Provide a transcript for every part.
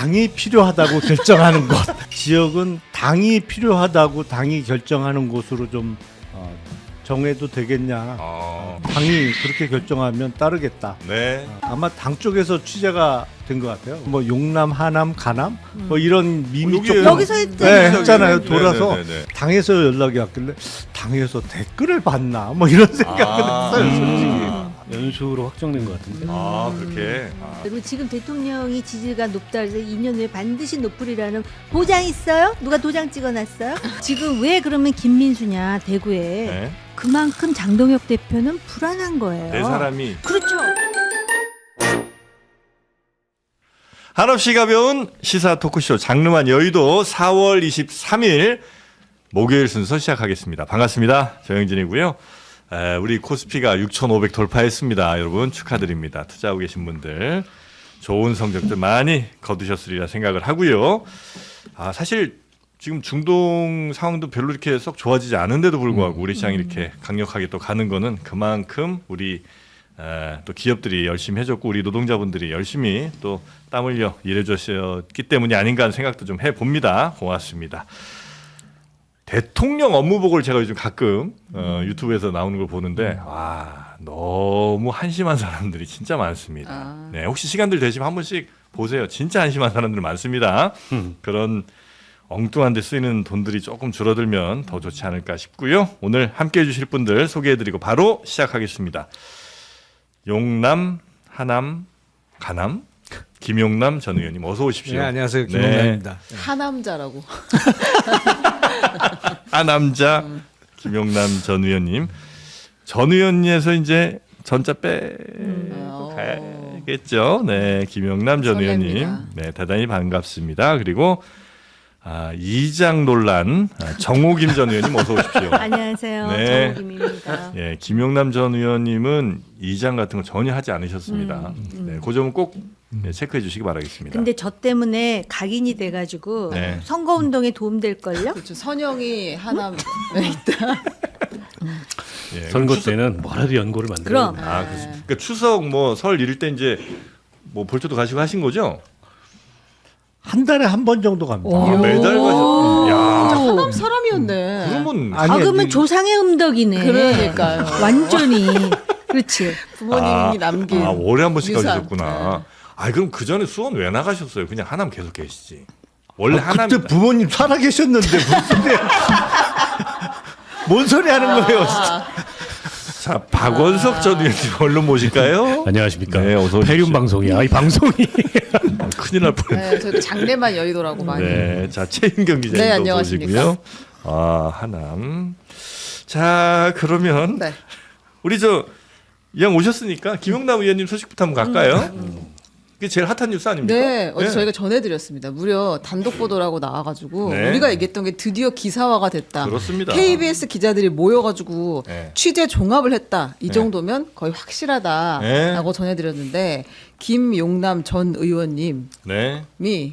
당이 필요하다고 결정하는 것. 지역은 당이 필요하다고 당이 결정하는 곳으로 좀 정해도 되겠냐. 당이 그렇게 결정하면 따르겠다. 네. 아마 당 쪽에서 취재가 된 것 같아요. 뭐 용남, 하남, 가남 뭐 이런 밈이 조금 여기서 했잖아요. 네, 돌아서 네, 네, 네. 당에서 연락이 왔길래 당에서 댓글을 봤나 뭐 이런 생각을 했어요. 솔직히. 연수로 확정된 것 같은데. 그렇게. 그리고 지금 대통령이 지지가 높다 해서 2년 후에 반드시 높으리라는 보장 있어요? 누가 도장 찍어놨어요? 지금 왜 그러면 김민수냐 대구에 네. 그만큼 장동혁 대표는 불안한 거예요. 네 사람이 그렇죠. 한없이 가벼운 시사 토크쇼 장르만 여의도 4월 23일 목요일 순서 시작하겠습니다. 반갑습니다. 정영진이고요. 우리 코스피가 6,500 돌파했습니다. 여러분 축하드립니다. 투자하고 계신 분들 좋은 성적들 많이 거두셨으리라 생각을 하고요. 사실 지금 중동 상황도 별로 이렇게 썩 좋아지지 않은데도 불구하고 우리 시장이 이렇게 강력하게 또 가는 거는 그만큼 우리 또 기업들이 열심히 해줬고 우리 노동자분들이 열심히 또 땀 흘려 일해줬기 때문이 아닌가 하는 생각도 좀 해봅니다. 고맙습니다. 대통령 업무보고를 제가 요즘 가끔 유튜브에서 나오는 걸 보는데 와 너무 한심한 사람들이 진짜 많습니다. 네, 혹시 시간들 되시면 한 번씩 보세요. 진짜 한심한 사람들 많습니다. 그런 엉뚱한 데 쓰이는 돈들이 조금 줄어들면 더 좋지 않을까 싶고요. 오늘 함께해 주실 분들 소개해드리고 바로 시작하겠습니다. 용남, 하남, 가남, 김용남 전 의원님 어서 오십시오. 네, 안녕하세요. 김용남입니다. 하남자라고. 하남자 김용남 전 의원님. 전 의원님에서 이제 전자 빼겠죠. 네, 김용남 전 의원님. 네, 대단히 반갑습니다. 그리고 이장 논란 정호김 전 의원님 어서 오십시오. 안녕하세요. 네. 정호김입니다. 예, 김용남 전 의원님은 이장 같은 거 전혀 하지 않으셨습니다. 네, 그 점은 꼭 체크해 주시기 바라겠습니다. 근데 저 때문에 각인이 돼가지고 네. 선거운동에 도움될걸요? 그렇죠. 선영이 하남에 있다. 예, 선거 때는 뭐라도 연고를 만들어야 그럼. 됩니다. 그러니까 추석 뭐 설 이럴 때 이제 뭐 볼초도 가시고 하신 거죠? 한 달에 한 번 정도 갑니다. 매달 가셨. 야, 하남 사람이었네. 그러면 아니, 박으면 아니, 조상의 음덕이네. 그러니까요. 완전히. 그렇지. 부모님이 남긴. 월에 한 번씩 유산. 가셨구나. 그럼 그 전에 수원 왜 나가셨어요? 그냥 하남 계속 계시지. 원래 하남. 그때 부모님 살아 계셨는데 무슨 소리? 뭔 소리 하는 거예요? 자, 박원석 전 의원님 얼른 모실까요? 안녕하십니까. 네, 어서 오십시오. 폐륜 방송이야. 이 방송이. 큰일 날 뻔했네. 네, 저희도 장래만 여의도라고 많이. 네, 자 최인경 기자님도 네, 안녕하십니까. 모시고요. 하남. 자, 그러면 네. 우리 이왕 오셨으니까 김용남 의원님 소식부터 한번 갈까요? 그게 제일 핫한 뉴스 아닙니까? 네, 어제 저희가 전해드렸습니다. 무려 단독 보도라고 나와가지고 네. 우리가 얘기했던 게 드디어 기사화가 됐다. 그렇습니다. KBS 기자들이 모여가지고 네. 취재 종합을 했다. 이 네. 정도면 거의 확실하다라고 전해드렸는데 김용남 전 의원님이 네.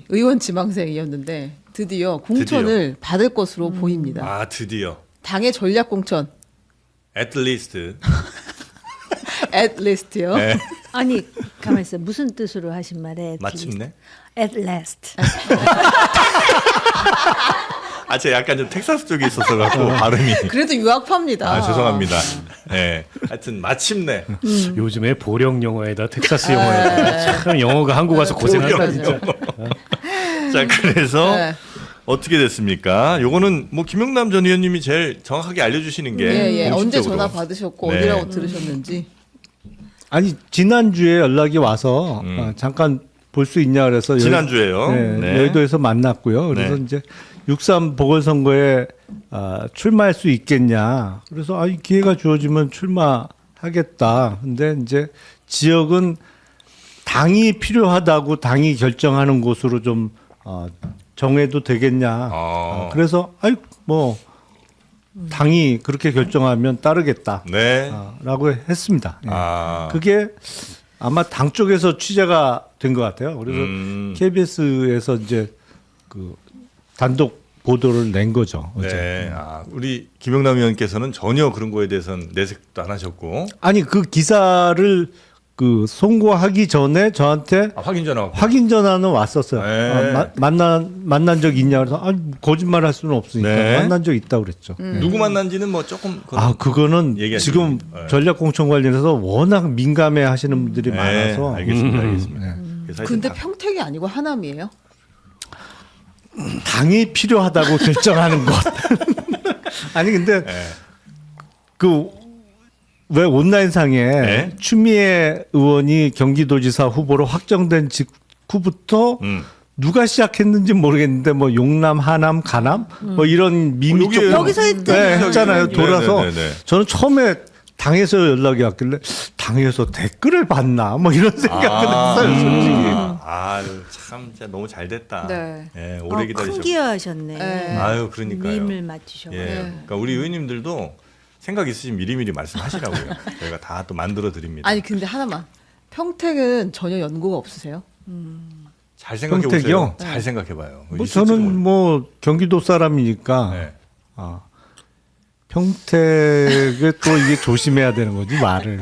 의원 지망생이었는데 드디어 공천을 받을 것으로 보입니다. 드디어. 당의 전략 공천, At least. at least요. 네. 아니 가만 있어. 무슨 뜻으로 하신 말에 마침내. at last. 제가 약간 좀 텍사스 쪽에 있어서 갖고 발음이. 그래도 유학파입니다. 죄송합니다. 네. 하여튼 마침내. 요즘에 보령 영어에다 텍사스 영어에다 참 영어가 한국 와서 고생한다 진짜. 자, 그래서 네. 어떻게 됐습니까? 요거는 뭐 김용남 전 의원님이 제일 정확하게 알려주시는 게 예. 언제 공식적으로. 전화 받으셨고 네. 어디라고 들으셨는지. 아니 지난주에 연락이 와서 잠깐 볼 수 있냐 그래서 지난주에요. 네. 여의도에서 만났고요. 그래서 네. 이제 6.3 보궐선거에 출마할 수 있겠냐. 그래서 이 기회가 주어지면 출마하겠다. 근데 이제 지역은 당이 필요하다고 당이 결정하는 곳으로 좀 정해도 되겠냐. 그래서 뭐 당이 그렇게 결정하면 따르겠다. 네. 라고 했습니다. 예. 그게 그게 아마 당 쪽에서 취재가 된 것 같아요. 그래서 KBS에서 이제 그 단독 보도를 낸 거죠. 어제. 네. 우리 김용남 의원께서는 전혀 그런 거에 대해서는 내색도 안 하셨고. 아니 그 기사를 그 송고하기 전에 저한테 확인 전화. 확인 전화는 왔었어요. 네. 만난 적 있냐 그래서 거짓말 할 수는 없으니까 네. 만난 적 있다고 그랬죠. 누구 만난지는 뭐 조금 그거는 얘기하시면 지금 네. 전략공천 관련해서 워낙 민감해 하시는 분들이 많아서 알겠습니다. 알겠습니다. 네. 그래서 근데 하여튼 평택이 아니고 하남이에요? 당이 필요하다고 결정하는 것. 아니 근데 네. 그 왜 온라인상에 네. 추미애 의원이 경기도지사 후보로 확정된 직후부터 누가 시작했는지 모르겠는데 뭐 용남, 하남, 가남 뭐 이런 밈이 여기- 조금 여기서 했잖아요. 네, 돌아서 네, 네, 네. 저는 처음에 당에서 연락이 왔길래 당에서 댓글을 봤나 뭐 이런 생각을 했어요. 솔직히. 참 진짜 너무 잘 됐다. 네. 예, 오래 큰 기다리셨고. 기여하셨네. 네. 아유, 그러니까요. 밈을 맞추셔. 예. 네. 그러니까 우리 의원님들도 생각 있으시면 미리미리 말씀하시라고요. 저희가 다 또 만들어 드립니다. 아니 근데 하나만. 평택은 전혀 연고가 없으세요? 잘 생각해 평택이요? 보세요. 잘 생각해 봐요. 뭐 저는 뭐 경기도 사람이니까 네. 평택에 또 이게 조심해야 되는 거지 말을.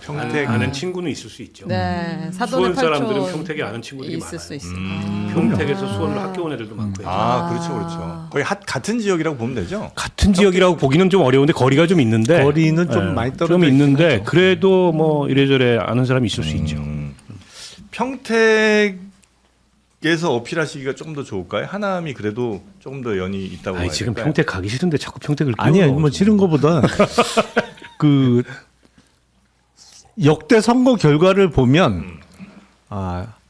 평택 아는 친구는 있을 수 있죠. 네. 사돈의 수원 사람들은 팔촌 평택에 아는 친구들이 있을 많아요. 수 있어요. 평택에서 수원으로 학교 온 애들도 많고요. 그렇죠, 그렇죠. 거의 같은 지역이라고 보면 되죠. 같은 지역이라고 보기는 좀 어려운데 거리가 좀 있는데 거리는 좀 많이 떨어져 좀 있긴 있는데 하죠. 그래도 뭐 이래저래 아는 사람이 있을 수 있죠. 평택에서 어필하시기가 조금 더 좋을까요? 하남이 그래도 조금 더 연이 있다고 아니 봐야 지금 될까요? 평택 가기 싫은데 자꾸 평택을 아니야 끼워 뭐 싫은 거보다 그 역대 선거 결과를 보면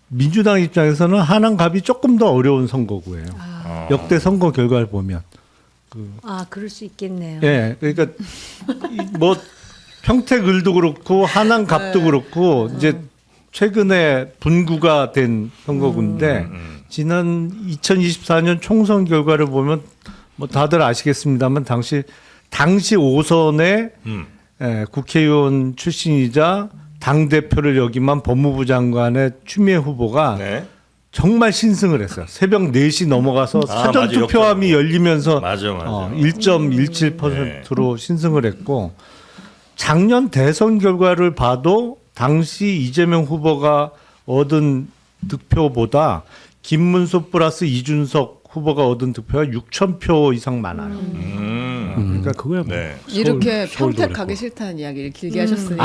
민주당 입장에서는 하남 갑이 조금 더 어려운 선거구예요. 역대 선거 결과를 보면 그럴 수 있겠네요. 예 그러니까 뭐 평택을도 그렇고 하남 갑도 그렇고 이제 최근에 분구가 된 선거구인데 지난 2024년 총선 결과를 보면 뭐 다들 아시겠습니다만 당시 5선에 국회의원 출신이자 당 대표를 역임한 법무부 장관의 추미애 후보가 네. 정말 신승을 했어요. 새벽 4시 넘어가서 사전 맞아, 투표함이 열리면서 맞아. 1.17%로 신승을 했고 작년 대선 결과를 봐도 당시 이재명 후보가 얻은 득표보다 김문수 플러스 이준석 후보가 얻은 득표가 6,000표 이상 많아요. 그러니까 그거야 뭐. 네. 이렇게 서울도 평택 그랬고. 가기 싫다는 이야기를 길게 하셨으니까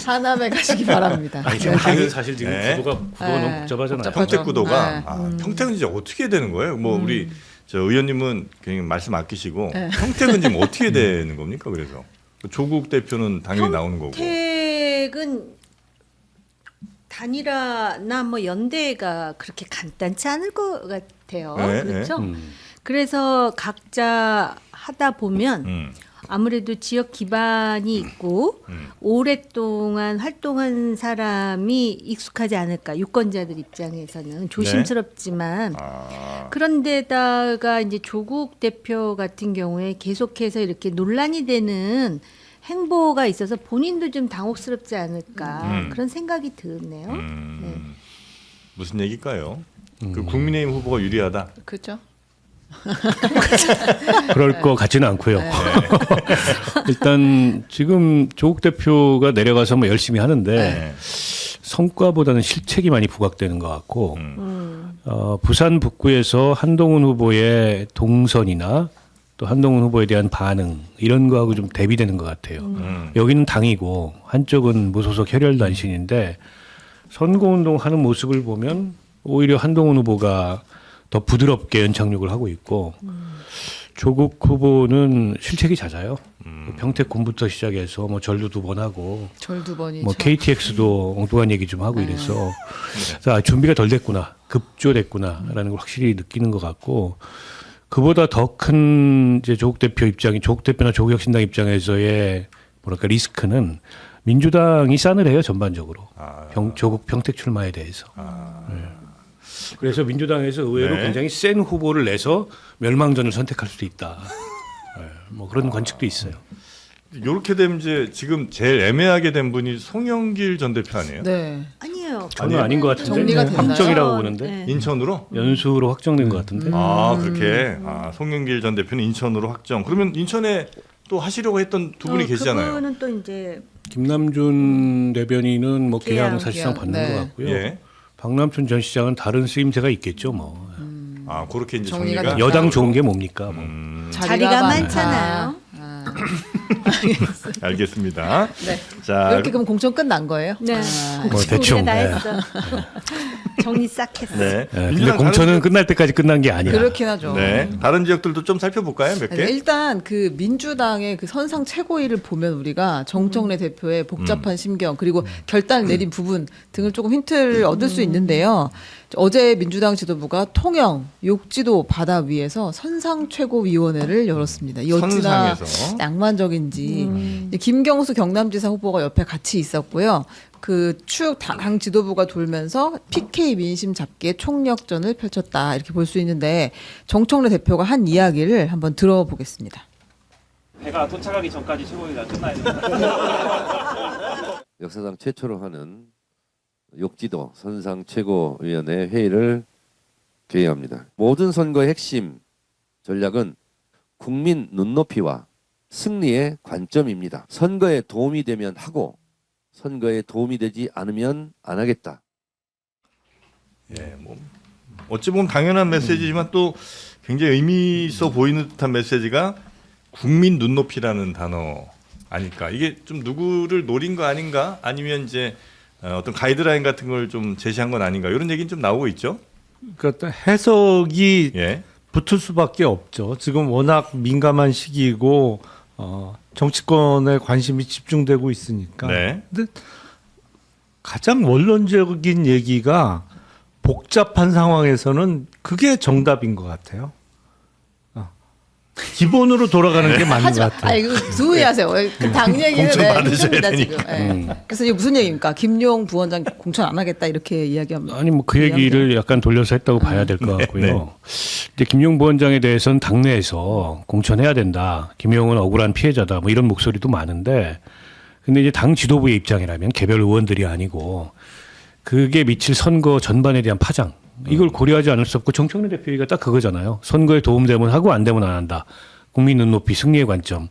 하남에 가시기 바랍니다. 아니 지금 평택은 사실 지금 네. 구도가 너무 복잡하잖아요. 복잡하죠. 평택 구도가 네. 평택은 이제 어떻게 되는 거예요? 뭐 우리 저 의원님은 그냥 말씀 아끼시고 네. 평택은 지금 어떻게 되는 겁니까? 그래서 조국 대표는 당연히 나오는 거고. 평택은 단일화나 뭐 연대가 그렇게 간단치 않을 것 같아요. 네, 그렇죠? 네. 그래서 각자 하다 보면 아무래도 지역 기반이 있고 오랫동안 활동한 사람이 익숙하지 않을까. 유권자들 입장에서는 조심스럽지만 그런데다가 이제 조국 대표 같은 경우에 계속해서 이렇게 논란이 되는 행보가 있어서 본인도 좀 당혹스럽지 않을까 그런 생각이 드네요. 네. 무슨 얘기일까요? 그 국민의힘 후보가 유리하다. 그렇죠. 그럴 것 같지는 않고요. 일단 지금 조국 대표가 내려가서 뭐 열심히 하는데 네. 성과보다는 실책이 많이 부각되는 것 같고 부산 북구에서 한동훈 후보의 동선이나 또 한동훈 후보에 대한 반응 이런 거하고 좀 대비되는 것 같아요. 여기는 당이고 한쪽은 무소속 혈혈단신인데 선거운동 하는 모습을 보면 오히려 한동훈 후보가 더 부드럽게 연착륙을 하고 있고 조국 후보는 실책이 잦아요. 평택군부터 시작해서 뭐 절도 2번 하고 절 2번이 뭐 KTX도 엉뚱한 얘기 좀 하고 이래서 자, 준비가 덜 됐구나, 급조됐구나라는 걸 확실히 느끼는 것 같고 그보다 더 큰 이제 조국 대표나 조국혁신당 입장에서의 뭐랄까 리스크는 민주당이 싸늘해요 전반적으로 조국 평택 출마에 대해서. 네. 그래서 민주당에서 의외로 네. 굉장히 센 후보를 내서 멸망전을 선택할 수도 있다. 네, 뭐 그런 관측도 있어요. 이렇게 되면 이제 지금 제일 애매하게 된 분이 송영길 전 대표 아니에요? 네. 아니에요. 저는 아닌 것 같은데 정리가 됐나요? 확정이라고 보는데 네. 인천으로? 연수로 확정된 것 같은데. 그렇게 송영길 전 대표는 인천으로 확정. 그러면 인천에 또 하시려고 했던 두 분이 계시잖아요. 그분은 또 이제 김남준 대변인은 뭐 계약 계약, 사실상 계약, 받는 네. 것 같고요. 예. 박남춘 전 시장은 다른 쓰임새가 있겠죠, 뭐. 아, 그렇게 이제 정리가 정리가 됐다. 여당 좋은 게 뭡니까, 뭐. 자리가 많잖아요. 알겠습니다. 네. 자, 이렇게 그럼 공천 끝난 거예요? 네. 뭐 대충, 우리가 다 네. 했어. 정리 싹 했어. 네. 예, 근데 민주당 공천은 다른 끝날 때까지 끝난 게 아니야. 그렇긴 하죠. 네. 다른 지역들도 좀 살펴볼까요? 몇 개? 일단 그 민주당의 그 선상 최고위를 보면 우리가 정청래 대표의 복잡한 심경 그리고 결단을 내린 부분 등을 조금 힌트를 얻을 수 있는데요. 어제 민주당 지도부가 통영 욕지도 바다 위에서 선상 최고위원회를 열었습니다. 이 어찌나 선상에서. 낭만적인지 이제 김경수 경남지사 후보가 옆에 같이 있었고요. 그 추 당 지도부가 돌면서 PK 민심 잡기에 총력전을 펼쳤다 이렇게 볼 수 있는데 정청래 대표가 한 이야기를 한번 들어보겠습니다. 배가 도착하기 전까지 최고위가 끝나야 됩니다. 역사상 최초로 하는 욕지도 선상 최고위원회 회의를 개의합니다. 모든 선거의 핵심 전략은 국민 눈높이와 승리의 관점입니다. 선거에 도움이 되면 하고 선거에 도움이 되지 않으면 안 하겠다. 예, 뭐 어찌 보면 당연한 메시지지만 또 굉장히 의미 있어 보이는 듯한 메시지가 국민 눈높이라는 단어 아닐까. 이게 좀 누구를 노린 거 아닌가? 아니면 이제 어떤 가이드라인 같은 걸 좀 제시한 건 아닌가? 이런 얘기는 좀 나오고 있죠. 그러니까 해석이 예. 붙을 수밖에 없죠. 지금 워낙 민감한 시기이고 정치권에 관심이 집중되고 있으니까. 네. 근데 가장 원론적인 얘기가 복잡한 상황에서는 그게 정답인 것 같아요. 기본으로 돌아가는 게 맞는 것 같아요. 아 이거 조용히하세요. 당 얘기는 공천 받으셔야 힘듭니다, 되니까. 지금. 그래서 이게 무슨 얘기입니까? 김용 부원장 공천 안 하겠다 이렇게 이야기합니다. 아니 뭐 그 얘기를 약간 돌려서 했다고 봐야 될 것 같고요. 근데 김용 부원장에 대해서는 당내에서 공천해야 된다. 김용은 억울한 피해자다. 뭐 이런 목소리도 많은데, 근데 이제 당 지도부의 입장이라면 개별 의원들이 아니고 그게 미칠 선거 전반에 대한 파장 이걸 고려하지 않을 수 없고 정청래 대표 얘기가 딱 그거잖아요. 선거에 도움되면 하고 안 되면 안 한다. 국민 눈높이 승리의 관점.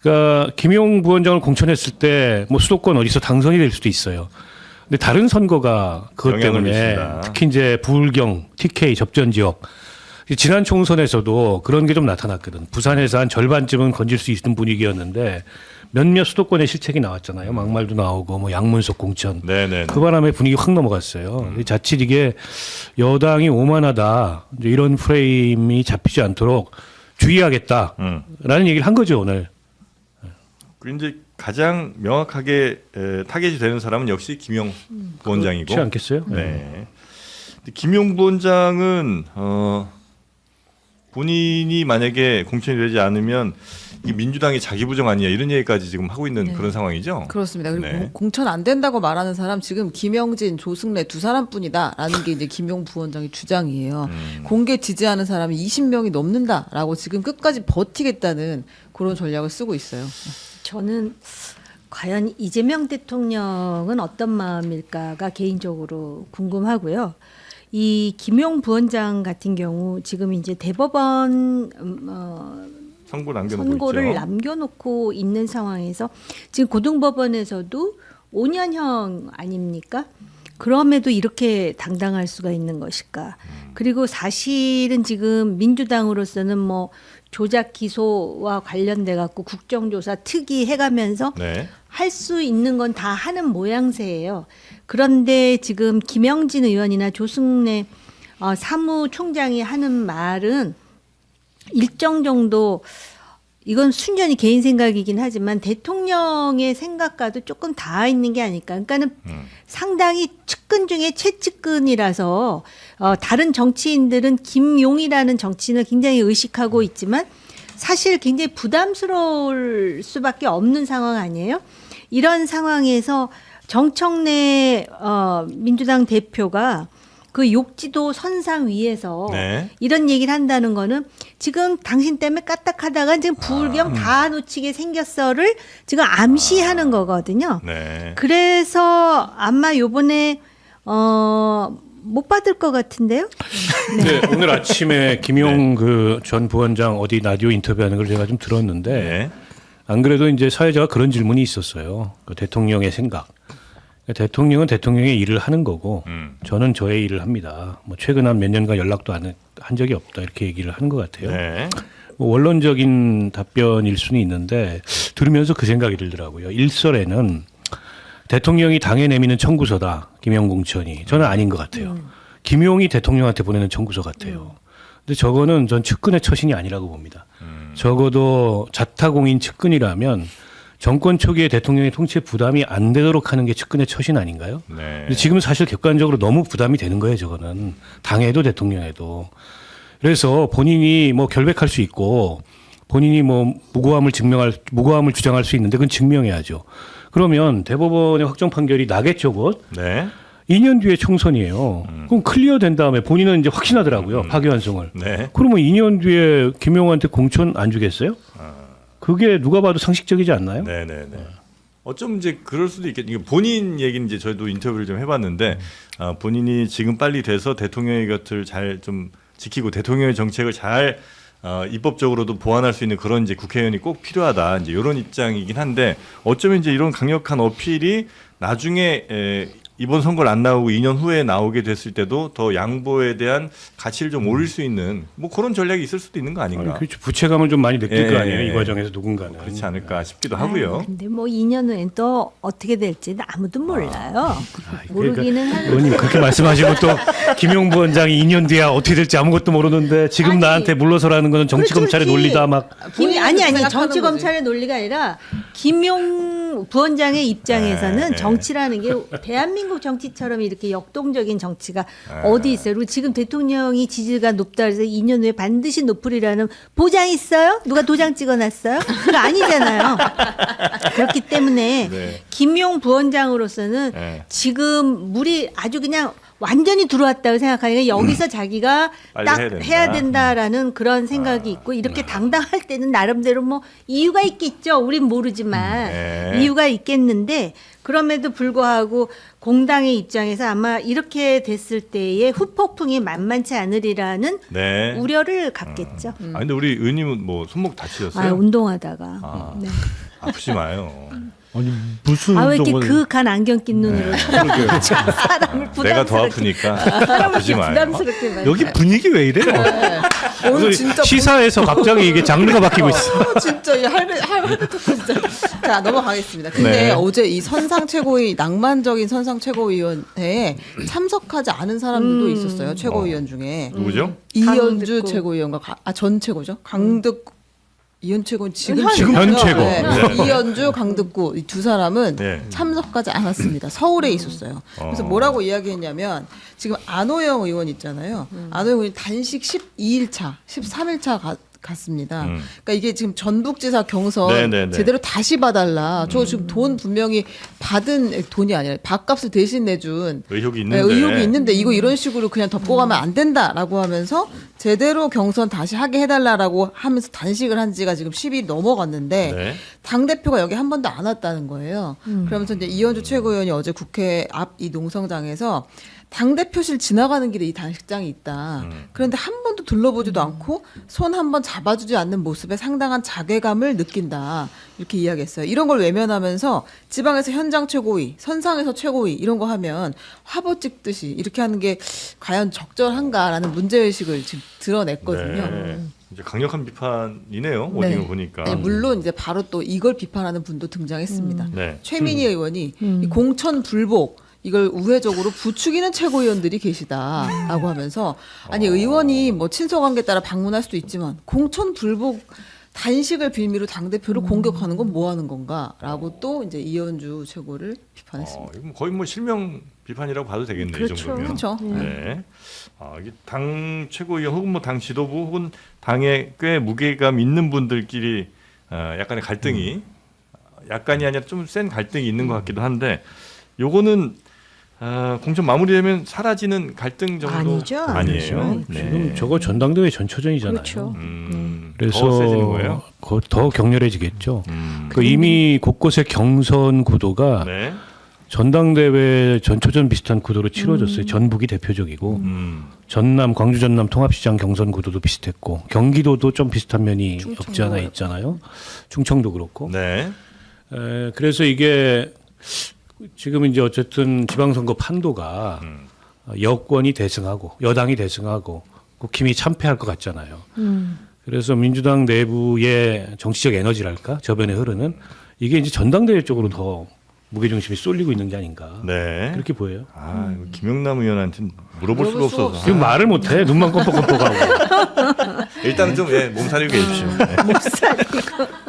그러니까 김용 부원장을 공천했을 때 뭐 수도권 어디서 당선이 될 수도 있어요. 근데 다른 선거가 그것 영향을 때문에 미친다. 특히 이제 부울경, TK 접전 지역 지난 총선에서도 그런 게 좀 나타났거든. 부산에서 한 절반쯤은 건질 수 있는 분위기였는데 몇몇 수도권의 실책이 나왔잖아요. 막말도 나오고 뭐 양문석 공천. 네네. 그 바람에 분위기 확 넘어갔어요. 자칫 이게 여당이 오만하다 이제 이런 프레임이 잡히지 않도록 주의하겠다라는 얘기를 한 거죠 오늘. 그리고 이제 가장 명확하게 타겟이 되는 사람은 역시 김용 부원장이고. 그렇지 않겠어요? 네. 근데 김용 부원장은 본인이 만약에 공천이 되지 않으면 이 민주당이 자기 부정 아니냐 이런 얘기까지 지금 하고 있는 그런 상황이죠. 그렇습니다. 그리고 네. 공천 안 된다고 말하는 사람 지금 김영진, 조승래 두 사람뿐이다라는 게 이제 김용 부원장의 주장이에요. 공개 지지하는 사람이 20명이 넘는다라고 지금 끝까지 버티겠다는 그런 전략을 쓰고 있어요. 저는 과연 이재명 대통령은 어떤 마음일까가 개인적으로 궁금하고요. 이 김용 부원장 같은 경우 지금 이제 대법원 선고를 있죠. 남겨놓고 있는 상황에서 지금 고등법원에서도 5년형 아닙니까? 그럼에도 이렇게 당당할 수가 있는 것일까? 그리고 사실은 지금 민주당으로서는 뭐 조작 기소와 관련돼 갖고 국정조사 특위 해가면서 네. 할 수 있는 건 다 하는 모양새예요. 그런데 지금 김영진 의원이나 조승래 사무총장이 하는 말은 일정 정도 이건 순전히 개인 생각이긴 하지만 대통령의 생각과도 조금 닿아 있는 게 아닐까. 그러니까는 상당히 측근 중에 최측근이라서 다른 정치인들은 김용이라는 정치인을 굉장히 의식하고 있지만 사실 굉장히 부담스러울 수밖에 없는 상황 아니에요? 이런 상황에서 정청래 민주당 대표가 그 욕지도 선상 위에서 네. 이런 얘기를 한다는 거는 지금 당신 때문에 까딱하다가 지금 부울경 다 놓치게 생겼어를 지금 암시하는 거거든요. 네. 그래서 아마 요번에 못 받을 것 같은데요. 네, 오늘 아침에 김용 그 전 부원장 어디 라디오 인터뷰하는 걸 제가 좀 들었는데 네. 안 그래도 이제 사회자가 그런 질문이 있었어요. 그 대통령의 생각. 대통령은 대통령의 일을 하는 거고 저는 저의 일을 합니다. 뭐 최근 한 몇 년간 연락도 한 적이 없다 이렇게 얘기를 하는 것 같아요. 네. 뭐 원론적인 답변일 수는 있는데 들으면서 그 생각이 들더라고요. 일설에는 대통령이 당에 내미는 청구서다. 김영 공천이. 저는 아닌 것 같아요. 김용이 대통령한테 보내는 청구서 같아요. 근데 저거는 전 측근의 처신이 아니라고 봅니다. 적어도 자타공인 측근이라면 정권 초기에 대통령의 통치에 부담이 안 되도록 하는 게 측근의 처신 아닌가요? 네. 근데 지금 사실 객관적으로 너무 부담이 되는 거예요, 저거는. 당에도 대통령에도. 그래서 본인이 뭐 결백할 수 있고 본인이 뭐 무고함을 주장할 수 있는데 그건 증명해야죠. 그러면 대법원의 확정 판결이 나겠죠, 곧. 네. 2년 뒤에 총선이에요. 그럼 클리어 된 다음에 본인은 이제 확신하더라고요, 파기환송을. 네. 그러면 2년 뒤에 김용한테 공천 안 주겠어요? 그게 누가 봐도 상식적이지 않나요? 네네네. 어쩜 이제 그럴 수도 있겠. 본인 얘기는 이제 저희도 인터뷰를 좀 해봤는데 본인이 지금 빨리 돼서 대통령의 곁을 잘 좀 지키고 대통령의 정책을 잘 입법적으로도 보완할 수 있는 그런 이제 국회의원이 꼭 필요하다. 이제 이런 입장이긴 한데 어쩌면 이제 이런 강력한 어필이 나중에 이번 선거를 안 나오고 2년 후에 나오게 됐을 때도 더 양보에 대한 가치를 좀 올릴 수 있는 뭐 그런 전략이 있을 수도 있는 거 아닌가. 아니, 그렇죠. 부채감을 좀 많이 느낄 예, 거 아니에요, 예, 이 예. 과정에서 누군가는. 그렇지 않을까 싶기도 아유, 하고요. 근데 뭐 2년 후엔 또 어떻게 될지는 아무도 몰라요. 그러니까 모르기는 하는데. 의원님 그렇게 말씀하시고 또 김용 부원장이 2년 뒤에 어떻게 될지 아무것도 모르는데 지금 아니, 나한테 물러서라는 거는 정치 검찰의 그렇지. 논리다 막. 아니 생각하는 정치 거지. 검찰의 논리가 아니라 김용 부원장의 입장에서는 네. 정치라는 게 대한민국 정치처럼 이렇게 역동적인 정치가 어디 있어요? 그리고 지금 대통령이 지지가 높다 그래서 2년 후에 반드시 높으리라는 보장 있어요? 누가 도장 찍어놨어요? 그거 아니잖아요. 그렇기 때문에 네. 김용 부원장으로서는 네. 지금 물이 아주 그냥 완전히 들어왔다고 생각하니까 여기서 자기가 빨리 딱 해야 된다. 해야 된다라는 그런 생각이 있고 이렇게 당당할 때는 나름대로 뭐 이유가 있겠죠. 우린 모르지만 네. 이유가 있겠는데 그럼에도 불구하고 공당의 입장에서 아마 이렇게 됐을 때의 후폭풍이 만만치 않으리라는 네. 우려를 갖겠죠. 아 근데 우리 의원님은 뭐 손목 다치셨어요? 아, 운동하다가. 아. 네. 아프지 마요. 아니 무슨 아, 왜 이렇게 운동을 그윽한 안경 낀 눈으로 그러게요. 사람을 부담스럽게 내가 더 아프니까 사람을 아프지 이렇게 마요. 부담스럽게 만들어. 여기 분위기 왜 이래요? 오늘 진짜 시사에서 갑자기 이게 장르가 바뀌고 있어. 진짜 이 할배 토크 진짜. 자 넘어가겠습니다. 근데 네. 어제 이 선상 최고위 낭만적인 선상 최고위원회에 참석하지 않은 사람들도 있었어요. 최고위원 중에 누구죠? 이현주 강득구. 최고위원과 전 최고죠. 강득 이현 최고는 지금 현 최고. 네. 네. 이현주 강득구 이 두 사람은 네. 참석하지 않았습니다. 서울에 있었어요. 그래서 뭐라고 이야기했냐면 지금 안호영 의원 있잖아요. 안호영 의원이 단식 12일차, 13일차 갔습니다. 그러니까 이게 지금 전북지사 경선 네네네. 제대로 다시 봐달라. 저 지금 돈 분명히 받은 돈이 아니라 밥값을 대신 내준 의혹이 네, 있는데. 의혹이 있는데 이거 이런 식으로 그냥 덮고가면 안 된다라고 하면서 제대로 경선 다시 하게 해달라라고 하면서 단식을 한 지가 지금 10일 넘어갔는데 네. 당대표가 여기 한 번도 안 왔다는 거예요. 그러면서 이제 이현주 최고위원이 어제 국회 앞 이 농성장에서 당대표실 지나가는 길에 이 단식장이 있다. 그런데 한 번도 둘러보지도 않고 손 한 번 잡아주지 않는 모습에 상당한 자괴감을 느낀다. 이렇게 이야기했어요. 이런 걸 외면하면서 지방에서 현장 최고위, 선상에서 최고위 이런 거 하면 화보 찍듯이 이렇게 하는 게 과연 적절한가라는 문제의식을 지금 드러냈거든요. 네. 이제 강력한 비판이네요. 네. 워딩을 보니까. 네, 물론 이제 바로 또 이걸 비판하는 분도 등장했습니다. 네. 최민희 의원이 이 공천 불복 이걸 우회적으로 부추기는 최고위원들이 계시다라고 하면서 아니 의원이 뭐 친소관계에 따라 방문할 수도 있지만 공천 불복 단식을 빌미로 당 대표를 공격하는 건 뭐 하는 건가라고 또 이제 이현주 최고를 비판했습니다. 이거 거의 뭐 실명 비판이라고 봐도 되겠네요. 이 그렇죠. 정도면. 그렇죠. 네. 이게 당 최고위원 혹은 뭐 당 지도부 혹은 당에 꽤 무게감 있는 분들끼리 약간의 갈등이 약간이 아니라 좀 센 갈등이 있는 것 같기도 한데 요거는 공천 마무리되면 사라지는 갈등 정도 아니죠. 아니에요. 그렇죠. 지금 저거 전당대회 전초전이잖아요. 그렇죠. 그래서 더 세지는 거예요? 더 격렬해지겠죠. 그 이미 곳곳의 경선 구도가 네. 전당대회 전초전 비슷한 구도로 치러졌어요. 전북이 대표적이고 전남 광주 전남 통합시장 경선 구도도 비슷했고 경기도도 좀 비슷한 면이 없지 않아 있잖아요. 충청도 그렇고. 네. 그래서 이게 지금 이제 어쨌든 지방선거 판도가 여권이 대승하고 여당이 대승하고 국힘이 참패할 것 같잖아요. 그래서 민주당 내부의 정치적 에너지랄까 저변에 흐르는 이게 이제 전당대회 쪽으로 더 무게중심이 쏠리고 있는 게 아닌가 네. 그렇게 보여요. 아, 이거 김영남 의원한테 물어볼 수가 없어서. 지금 말을 못해. 눈만 껌뻑껌뻑하고. 일단은 좀 몸살이고 해주십시오. 네.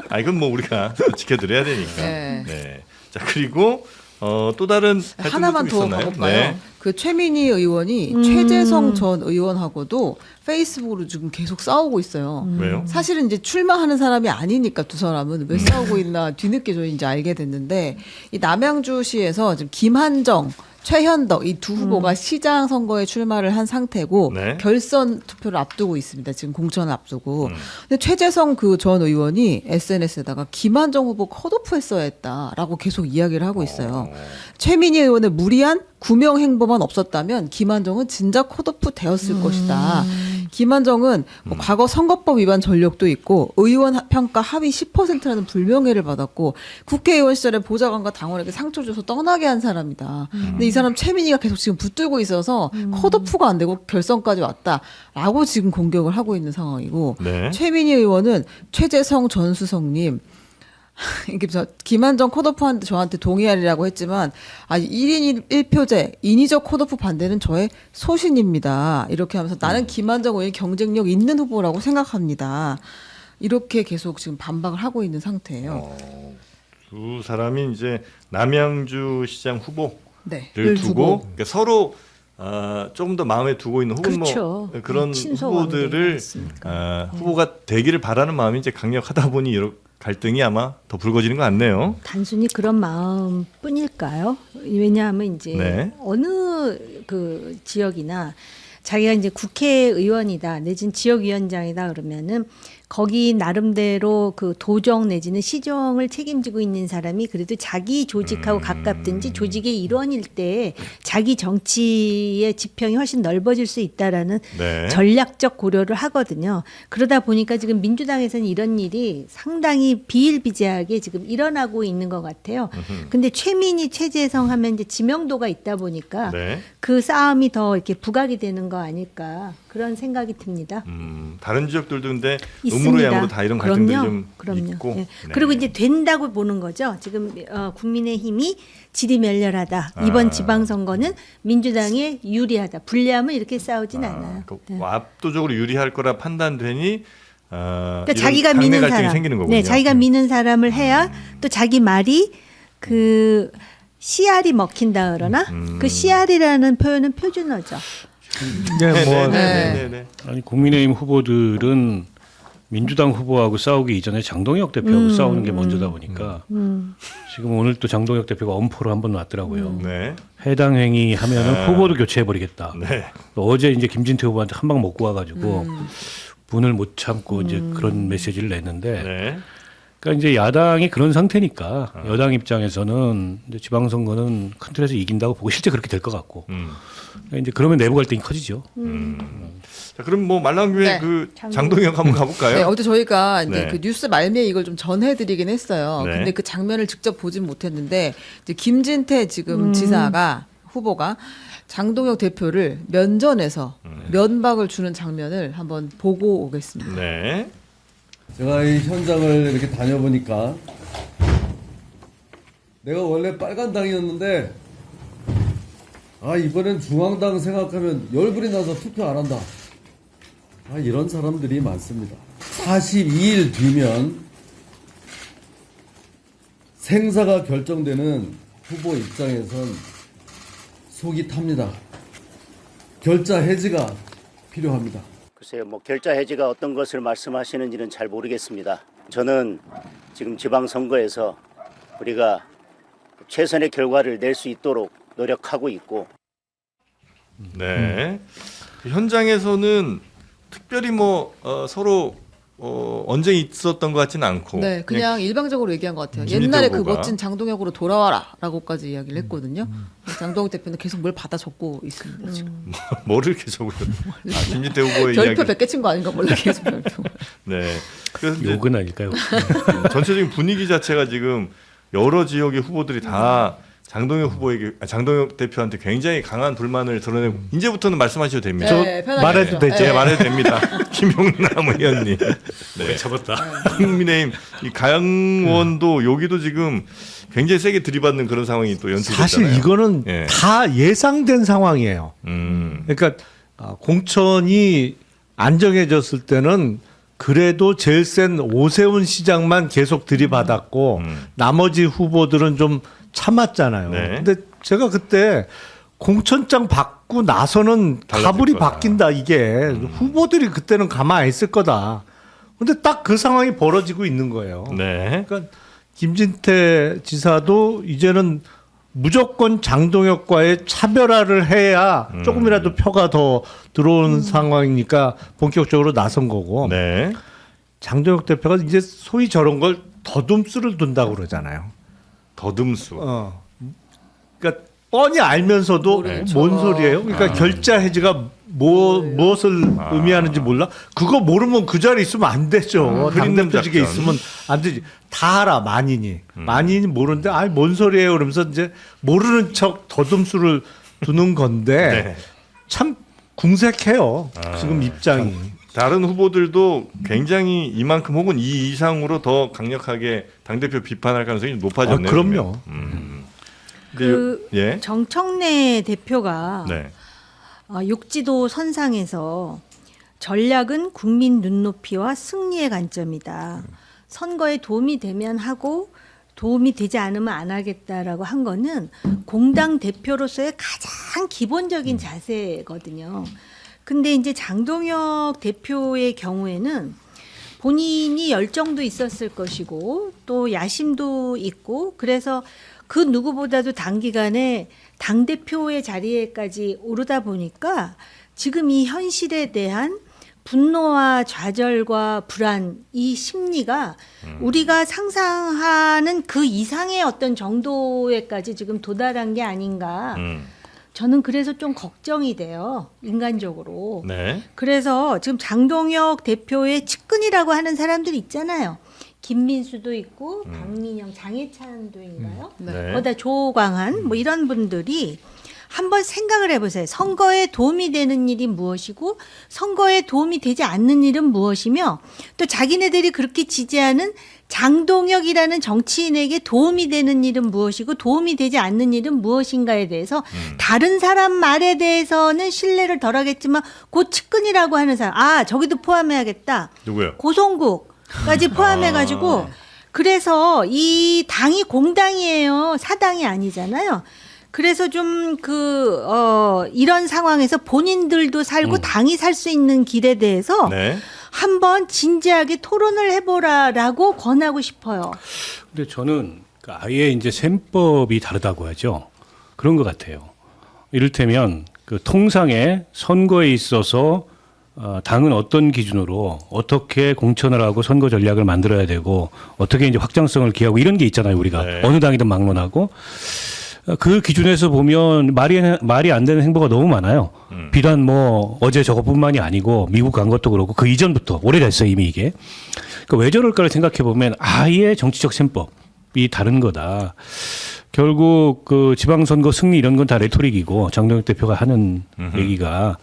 아, 이건 뭐 우리가 지켜드려야 되니까. 네. 네. 자, 그리고 또 다른 하나만 더 있었나요? 가볼까요? 네. 그 최민희 의원이 최재성 전 의원하고도 페이스북으로 지금 계속 싸우고 있어요. 왜요? 사실은 이제 출마하는 사람이 아니니까 두 사람은 왜 싸우고 있나 뒤늦게 저희 이제 알게 됐는데 이 남양주시에서 지금 김한정, 최현덕 이 두 후보가 시장 선거에 출마를 한 상태고 네. 결선 투표를 앞두고 있습니다. 지금 공천을 앞두고. 근데 최재성 그 전 의원이 SNS에다가 김한정 후보 컷오프했어야 했다라고 계속 이야기를 하고 있어요. 최민희 의원의 무리한 구명 행보만 없었다면 김한정은 진작 컷오프 되었을 것이다. 김한정은 뭐 과거 선거법 위반 전력도 있고 의원 평가 하위 10%라는 불명예를 받았고 국회의원 시절에 보좌관과 당원에게 상처 줘서 떠나게 한 사람이다. 근데 이 사람 최민희가 계속 지금 붙들고 있어서 컷오프가 안 되고 결선까지 왔다라고 지금 공격을 하고 있는 상황이고 네. 최민희 의원은 최재성 전 수석님 이게 김한정 컷오프한테 저한테 동의하리라고 했지만 1인 1표제 인위적 컷오프 반대는 저의 소신입니다. 이렇게 하면서 나는 김한정 의원이 경쟁력 있는 후보라고 생각합니다. 이렇게 계속 지금 반박을 하고 있는 상태예요. 두 사람이 이제 남양주 시장 후보를 네. 두고 그러니까 서로 조금 더 마음에 두고 있는 혹은 그렇죠. 뭐 그런 친소 후보들을 관계였으니까. 후보가 되기를 바라는 마음이 이제 강력하다 보니 이런 갈등이 아마 더 불거지는 것 같네요. 단순히 그런 마음뿐일까요? 왜냐하면 이제 네. 어느 그 지역이나 자기가 이제 국회의원이다 내지는 지역위원장이다 그러면은 거기 나름대로 그 도정 내지는 시정을 책임지고 있는 사람이 그래도 자기 조직하고 가깝든지 조직의 일원일 때 자기 정치의 지평이 훨씬 넓어질 수 있다라는 네. 전략적 고려를 하거든요. 그러다 보니까 지금 민주당에서는 이런 일이 상당히 비일비재하게 지금 일어나고 있는 것 같아요. 근데 최민희, 최재성 하면 이제 지명도가 있다 보니까 네. 그 싸움이 더 이렇게 부각이 되는 거 아닐까 그런 생각이 듭니다. 다른 지역들도 근데 있습니다. 음으로 양으로 다 이런 갈등들이 좀 그럼요. 있고. 예. 네. 그리고 이제 된다고 보는 거죠. 지금 국민의힘이 질이멸렬하다. 이번 지방선거는 민주당에 유리하다. 불리하면 이렇게 싸우진 않아요. 예. 압도적으로 유리할 거라 판단되니 그러니까 이런 자기가 당내 미는 갈등이 사람, 생기는 거군요. 네, 자기가 미는 사람을 해야 또 자기 말이 그 씨알이 먹힌다 그러나 그 씨알이라는 표현은 표준어죠. 네, 뭐 네. 아니 국민의힘 후보들은 민주당 후보하고 싸우기 이전에 장동혁 대표하고 싸우는 게 먼저다 보니까 지금 오늘 또 장동혁 대표가 엄포로 한번 왔더라고요. 네. 해당 행위 하면은 후보도 교체해 버리겠다. 네. 어제 이제 김진태 후보한테 한 방 먹고 와가지고 분을 못 참고 이제 그런 메시지를 냈는데, 네. 그러니까 이제 야당이 그런 상태니까 여당 입장에서는 이제 지방선거는 큰 틀에서 이긴다고 보고 실제 그렇게 될 것 같고, 그러니까 이제 그러면 내부 갈등이 커지죠. 자, 그럼 뭐 말 나온 김에 네. 그 장동혁 한번 가볼까요? 네, 어제 저희가 이제 네. 그 뉴스 말미에 이걸 좀 전해드리긴 했어요. 네. 근데 그 장면을 직접 보진 못했는데 이제 김진태 지금 지사가 후보가 장동혁 대표를 면전에서 면박을 주는 장면을 한번 보고 오겠습니다. 네. 제가 이 현장을 이렇게 다녀보니까 내가 원래 빨간당이었는데 이번엔 중앙당 생각하면 열불이 나서 투표 안 한다. 이런 사람들이 많습니다. 42일 뒤면 생사가 결정되는 후보 입장에선 속이 탑니다. 결자 해지가 필요합니다. 글쎄요, 뭐 결자 해지가 어떤 것을 말씀하시는지는 잘 모르겠습니다. 저는 지금 지방선거에서 우리가 최선의 결과를 낼 수 있도록 노력하고 있고. 네. 그 현장에서는 특별히 뭐 서로 언제 있었던 것 같지는 않고. 네, 그냥 일방적으로 얘기한 것 같아요. 김진태 옛날에 그 후보가. 멋진 장동혁으로 돌아와라라고까지 이야기를 했거든요. 장동혁 대표는 계속 뭘 받아 적고 있습니다. 지금 뭐를 이렇게 적어요? 김진태 후보의 별표 이야기. 100개 친 거 아닌가 몰라 계속 별표. 네. 그래서 이제 욕은 아닐까요? 전체적인 분위기 자체가 지금 여러 지역의 후보들이 다 장동혁 대표한테 굉장히 강한 불만을 드러내고 이제부터는 말씀하셔도 됩니다. 네, 편하게 말해도 하죠. 되죠? 네, 말해도 됩니다. 김용남 의원님. 네. 잡았다. 국민의힘 이 가양원도 여기도 지금 굉장히 세게 들이받는 그런 상황이 또 연출됐잖아요. 사실 이거는 예. 다 예상된 상황이에요. 그러니까 공천이 안정해졌을 때는 그래도 제일 센 오세훈 시장만 계속 들이받았고 나머지 후보들은 좀 참았잖아요. 네. 근데 제가 그때 공천장 받고 나서는 달라질 가불이 거다. 바뀐다 이게 후보들이 그때는 가만히 안 있을 거다. 근데 딱 그 상황이 벌어지고 있는 거예요. 네. 그러니까 김진태 지사도 이제는 무조건 장동혁과의 차별화를 해야 조금이라도 표가 더 들어오는 상황이니까 본격적으로 나선 거고 네. 장동혁 대표가 이제 소위 저런 걸 더듬수를 둔다고 그러잖아요. 더듬수. 그러니까 뻔히 알면서도 모르는 뭔 척. 소리예요? 그러니까 결자 해지가 무엇을 의미하는지 몰라? 그거 모르면 그 자리에 있으면 안 되죠. 흐린 당대표직에 작전. 있으면 안 되지. 다 알아 만인이. 만인이 모르는데 아니 뭔 소리예요? 그러면서 이제 모르는 척 더듬수를 두는 건데 네. 참 궁색해요. 지금 입장이. 다른 후보들도 굉장히 이만큼 혹은 이 이상으로 더 강력하게 당대표 비판할 가능성이 높아졌네요. 그럼요. 그 예. 정청래 대표가 네. 욕지도 선상에서 전략은 국민 눈높이와 승리의 관점이다. 선거에 도움이 되면 하고 도움이 되지 않으면 안 하겠다라고 한 거는 공당 대표로서의 가장 기본적인 자세거든요. 근데 이제 장동혁 대표의 경우에는 본인이 열정도 있었을 것이고 또 야심도 있고 그래서 그 누구보다도 단기간에 당대표의 자리에까지 오르다 보니까 지금 이 현실에 대한 분노와 좌절과 불안, 이 심리가 우리가 상상하는 그 이상의 어떤 정도에까지 지금 도달한 게 아닌가. 저는 그래서 좀 걱정이 돼요. 인간적으로. 네. 그래서 지금 장동혁 대표의 측근이라고 하는 사람들 있잖아요. 김민수도 있고 박민영, 장해찬도인가요? 네. 거기다 조광한 뭐 이런 분들이 한번 생각을 해보세요. 선거에 도움이 되는 일이 무엇이고 선거에 도움이 되지 않는 일은 무엇이며 또 자기네들이 그렇게 지지하는 장동혁이라는 정치인에게 도움이 되는 일은 무엇이고 도움이 되지 않는 일은 무엇인가에 대해서 다른 사람 말에 대해서는 신뢰를 덜 하겠지만 그 측근이라고 하는 사람 저기도 포함해야겠다. 누구요? 고성국까지 포함해가지고 그래서 이 당이 공당이에요. 사당이 아니잖아요. 그래서 좀 이런 상황에서 본인들도 살고 당이 살 수 있는 길에 대해서 네. 한번 진지하게 토론을 해보라라고 권하고 싶어요. 근데 저는 아예 이제 셈법이 다르다고 하죠. 그런 것 같아요. 이를테면 그 통상의 선거에 있어서 당은 어떤 기준으로 어떻게 공천을 하고 선거 전략을 만들어야 되고 어떻게 이제 확장성을 기하고 이런 게 있잖아요. 우리가 네. 어느 당이든 막론하고 그 기준에서 보면 말이 안 되는 행보가 너무 많아요. 비단 뭐 어제 저것뿐만이 아니고 미국 간 것도 그렇고 그 이전부터 오래됐어요 이미 이게. 그러니까 왜 저럴까를 생각해 보면 아예 정치적 셈법이 다른 거다. 결국 그 지방선거 승리 이런 건 다 레토릭이고 장동혁 대표가 하는 얘기가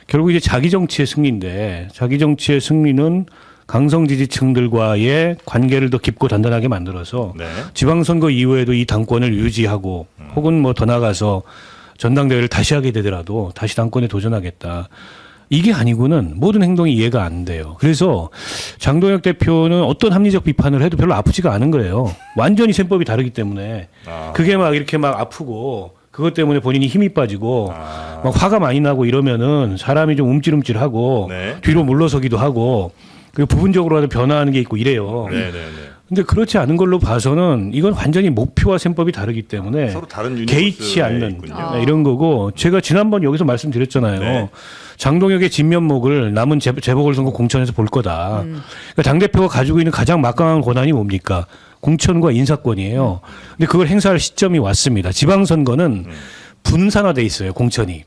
결국 이제 자기 정치의 승리인데 자기 정치의 승리는 강성 지지층들과의 관계를 더 깊고 단단하게 만들어서 네. 지방선거 이후에도 이 당권을 유지하고 혹은 뭐 더 나가서 전당대회를 다시 하게 되더라도 다시 당권에 도전하겠다. 이게 아니고는 모든 행동이 이해가 안 돼요. 그래서 장동혁 대표는 어떤 합리적 비판을 해도 별로 아프지가 않은 거예요. 완전히 셈법이 다르기 때문에 그게 막 이렇게 막 아프고 그것 때문에 본인이 힘이 빠지고 막 화가 많이 나고 이러면은 사람이 좀 움찔움찔하고 네. 뒤로 물러서기도 하고 그리고 부분적으로라도 변화하는 게 있고 이래요. 네, 네, 네. 근데 그렇지 않은 걸로 봐서는 이건 완전히 목표와 셈법이 다르기 때문에 서로 다른 유니버스에 개의치 않는 있군요. 네, 이런 거고 제가 지난번 여기서 말씀드렸잖아요. 네. 장동혁의 진면목을 남은 재보궐선거 공천에서 볼 거다. 그러니까 당대표가 가지고 있는 가장 막강한 권한이 뭡니까? 공천과 인사권이에요. 근데 그걸 행사할 시점이 왔습니다. 지방선거는 분산화돼 있어요. 공천이.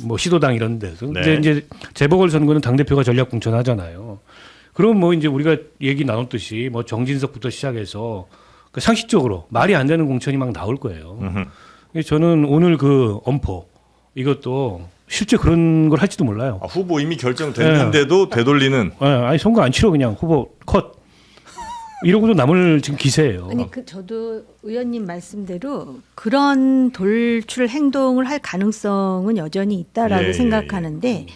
뭐 시도당 이런 데서. 근데 네. 이제 재보궐선거는 당대표가 전략 공천하잖아요. 그럼 뭐 이제 우리가 얘기 나눴듯이 뭐 정진석부터 시작해서 그 상식적으로 말이 안 되는 공천이 막 나올 거예요. 그래서 저는 오늘 그 엄포 이것도 실제 그런 걸 할지도 몰라요. 아, 후보 이미 결정됐는데도 되돌리는. 아니 선거 안 치러 그냥 후보 컷 이러고도 남을 지금 기세예요. 아니 저도 의원님 말씀대로 그런 돌출 행동을 할 가능성은 여전히 있다라고 예, 생각하는데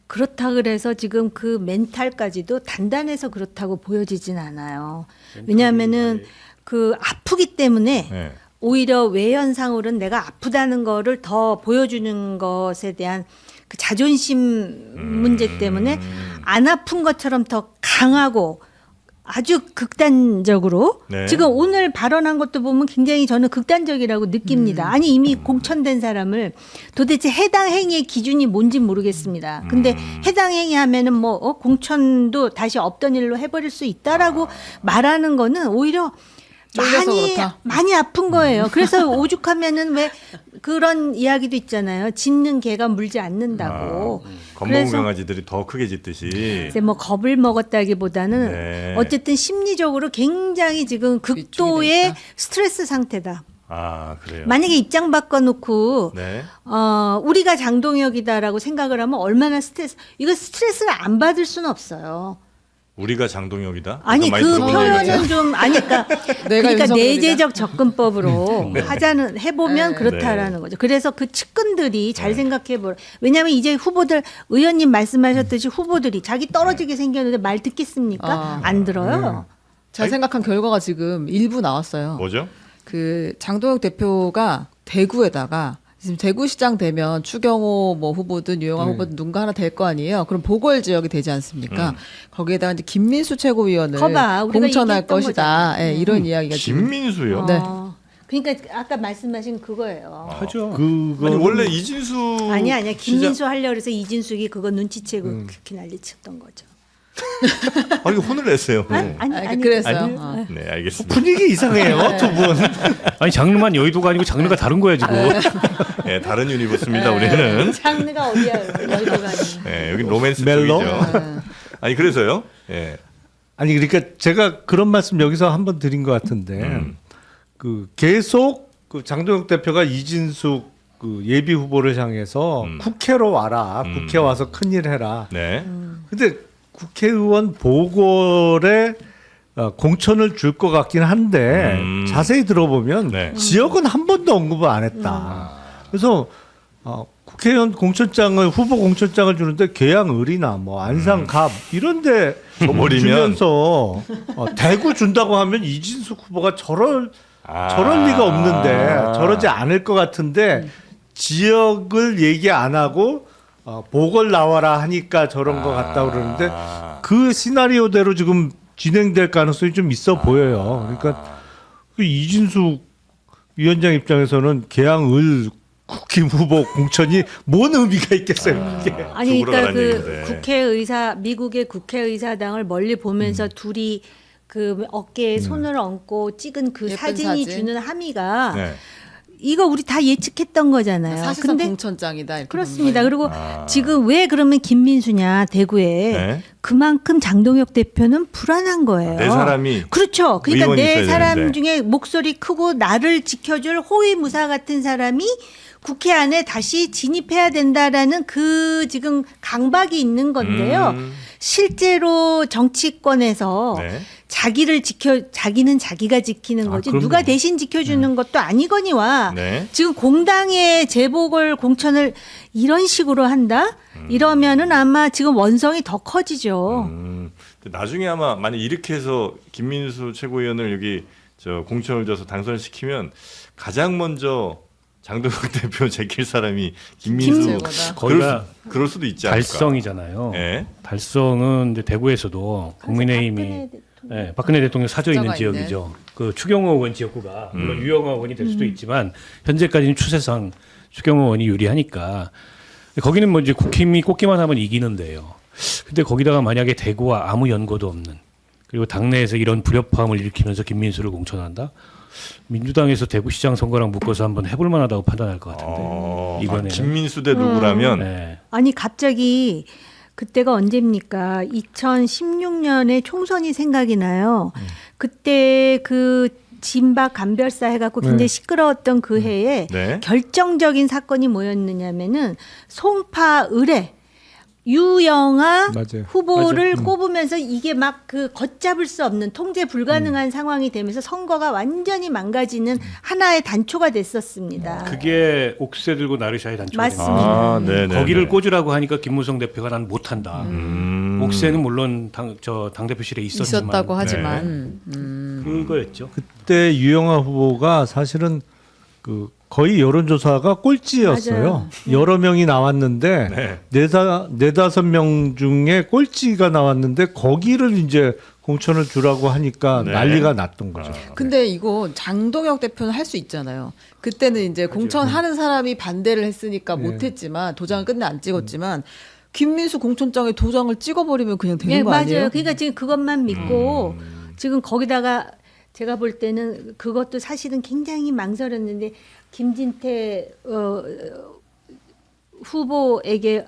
그렇다 그래서 지금 그 멘탈까지도 단단해서 그렇다고 보여지진 않아요. 왜냐하면은 그 아프기 때문에 네. 오히려 외연상으로는 내가 아프다는 거를 더 보여주는 것에 대한 그 자존심 문제 때문에 안 아픈 것처럼 더 강하고 아주 극단적으로 네. 지금 오늘 발언한 것도 보면 굉장히 저는 극단적이라고 느낍니다. 아니 이미 공천된 사람을 도대체 해당 행위의 기준이 뭔지 모르겠습니다. 근데 해당 행위 하면은 뭐 공천도 다시 없던 일로 해버릴 수 있다라고 말하는 거는 오히려 쫄려서 그렇다. 많이 아픈 거예요. 그래서 오죽하면은 왜 그런 이야기도 있잖아요. 짖는 개가 물지 않는다고. 겁먹은 그래서 강아지들이 더 크게 짖듯이. 이제 뭐 겁을 먹었다기보다는 네. 어쨌든 심리적으로 굉장히 지금 극도의 위축이 돼 스트레스 상태다. 아 그래요. 만약에 입장 바꿔놓고 네. 우리가 장동혁이다라고 생각을 하면 얼마나 이거 스트레스를 안 받을 수는 없어요. 우리가 장동혁이다. 아니 많이 그 들어본 표현은 얘기죠. 좀 아니까 내가 그러니까 윤석열이다. 내재적 접근법으로 하자는 해보면 네. 그렇다라는 거죠. 그래서 그 측근들이 잘 생각해보라. 왜냐하면 이제 후보들 의원님 말씀하셨듯이 후보들이 자기 떨어지게 생겼는데 말 듣겠습니까? 안 들어요. 제가 생각한 결과가 지금 일부 나왔어요. 뭐죠? 그 장동혁 대표가 대구에다가 지금 대구시장 되면 추경호 뭐 후보든 유영아 후보든 누군가 하나 될 거 아니에요. 그럼 보궐 지역이 되지 않습니까? 거기에다가 이제 김민수 최고위원을 거봐, 우리가 공천할 얘기했던 것이다. 거잖아. 예, 이런 이야기가 지금. 김민수요. 네. 그러니까 아까 말씀하신 그거예요. 하죠. 그거 아니 원래 이진수 아니야 김민수 시장- 하려고 그래서 이진숙이 그거 눈치채고 그렇게 난리쳤던 거죠. 아 이거 혼을 냈어요. 아니 그랬어요. 아니, 어. 네 알겠습니다. 분위기 이상해요 두 분. 아니 장르만 여의도가 아니고 장르가 다른 거야 지금. 네, 다른 유니버스입니다. 우리는. 장르가 어디야 여기가 아니. 네, 여기 로맨스 멜로? 쪽이죠. 아니 그래서요. 예. 아니 그러니까 제가 그런 말씀 여기서 한번 드린 것 같은데 그 계속 그 장동혁 대표가 이진숙 그 예비 후보를 향해서 국회로 와라. 국회 와서 큰일 해라. 네. 근데 국회의원 보궐에 공천을 줄 것 같긴 한데 자세히 들어보면 네. 지역은 한 번도 언급을 안 했다. 그래서 국회의원 공천장을 후보 공천장을 주는데 계양을이나 뭐 안산갑 이런데 줘버리면. 주면서 대구 준다고 하면 이진숙 후보가 저럴 리가 없는데 저러지 않을 것 같은데 지역을 얘기 안 하고 보궐 나와라 하니까 저런 것 같다 그러는데 그 시나리오대로 지금 진행될 가능성이 좀 있어 보여요. 그러니까 그 이진숙 위원장 입장에서는 계양을 국힘 후보 공천이 뭔 의미가 있겠어요. 이게. 아니 죽으러 그러니까 가라는 그 얘기인데. 국회의사 미국의 국회의사당을 멀리 보면서 둘이 그 어깨에 손을 얹고 찍은 그 예쁜 사진이 사진. 주는 함의가 네. 이거 우리 다 예측했던 거잖아요. 사실상 근데 공천장이다. 이렇게 그렇습니다. 보는 거예요. 그리고 지금 왜 그러면 김민수냐 대구에 네. 그만큼 장동혁 대표는 불안한 거예요. 내 사람이 그렇죠. 그러니까 의원이 내 있어야 사람 되는데. 중에 목소리 크고 나를 지켜줄 호위무사 같은 사람이 국회 안에 다시 진입해야 된다라는 그 지금 강박이 있는 건데요. 실제로 정치권에서 네. 자기는 자기가 지키는 거지 그럼요. 누가 대신 지켜주는 것도 아니거니와 네. 지금 공당의 재보궐 공천을 이런 식으로 한다? 이러면은 아마 지금 원성이 더 커지죠. 나중에 아마 만약 이렇게 해서 김민수 최고위원을 여기 저 공천을 줘서 당선시키면 가장 먼저 장동혁 대표 제킬 사람이 김민수 김재보다. 거기가 그럴 수도 있지 않을까. 달성이잖아요. 예. 달성은 이제 대구에서도 국민의힘이 박근혜 예, 박근혜 대통령 사저 있는 사저가 있는. 지역이죠. 그 추경호 의원 지역구가 물론 유영아 의원이 될 수도 있지만 현재까지는 추세상 추경호 의원이 유리하니까 거기는 뭐 이제 국힘이 꼽기만 하면 이기는데요. 근데 거기다가 만약에 대구와 아무 연고도 없는 그리고 당내에서 이런 불협화음을 일으키면서 김민수를 공천한다? 민주당에서 대구시장 선거랑 묶어서 한번 해볼 만하다고 판단할 것 같은데 이번에는. 김민수 대 누구라면 네. 아니 갑자기 그때가 언제입니까? 2016년에 총선이 생각이 나요. 그때 그 진박 간별사 해갖고 굉장히 시끄러웠던 그 해에 네. 결정적인 사건이 뭐였느냐면은 송파 의뢰 유영아 맞아요. 후보를 꼽으면서 이게 막 그 걷잡을 수 없는 통제 불가능한 상황이 되면서 선거가 완전히 망가지는 하나의 단초가 됐었습니다. 그게 옥새 들고 나르샤의 단초가 맞습니다. 됩니다. 아, 네, 네. 거기를 꽂으라고 하니까 김무성 대표가 난 못한다. 음. 옥새는 물론 당대표실에 있었지만 있었다고 하지만 그거였죠. 그때 유영아 후보가 사실은 그 거의 여론조사가 꼴찌였어요. 맞아요. 여러 명이 나왔는데 네. 네다섯 명 중에 꼴찌가 나왔는데 거기를 이제 공천을 주라고 하니까 네. 난리가 났던 거죠. 근데 이거 장동혁 대표는 할 수 있잖아요. 그때는 이제 공천하는 사람이 반대를 했으니까 못했지만 도장을 끝내 안 찍었지만 김민수 공천장에 도장을 찍어버리면 그냥 되는 네, 거 맞아요. 아니에요? 그러니까 지금 그것만 믿고 지금 거기다가 제가 볼 때는 그것도 사실은 굉장히 망설였는데 김진태 후보에게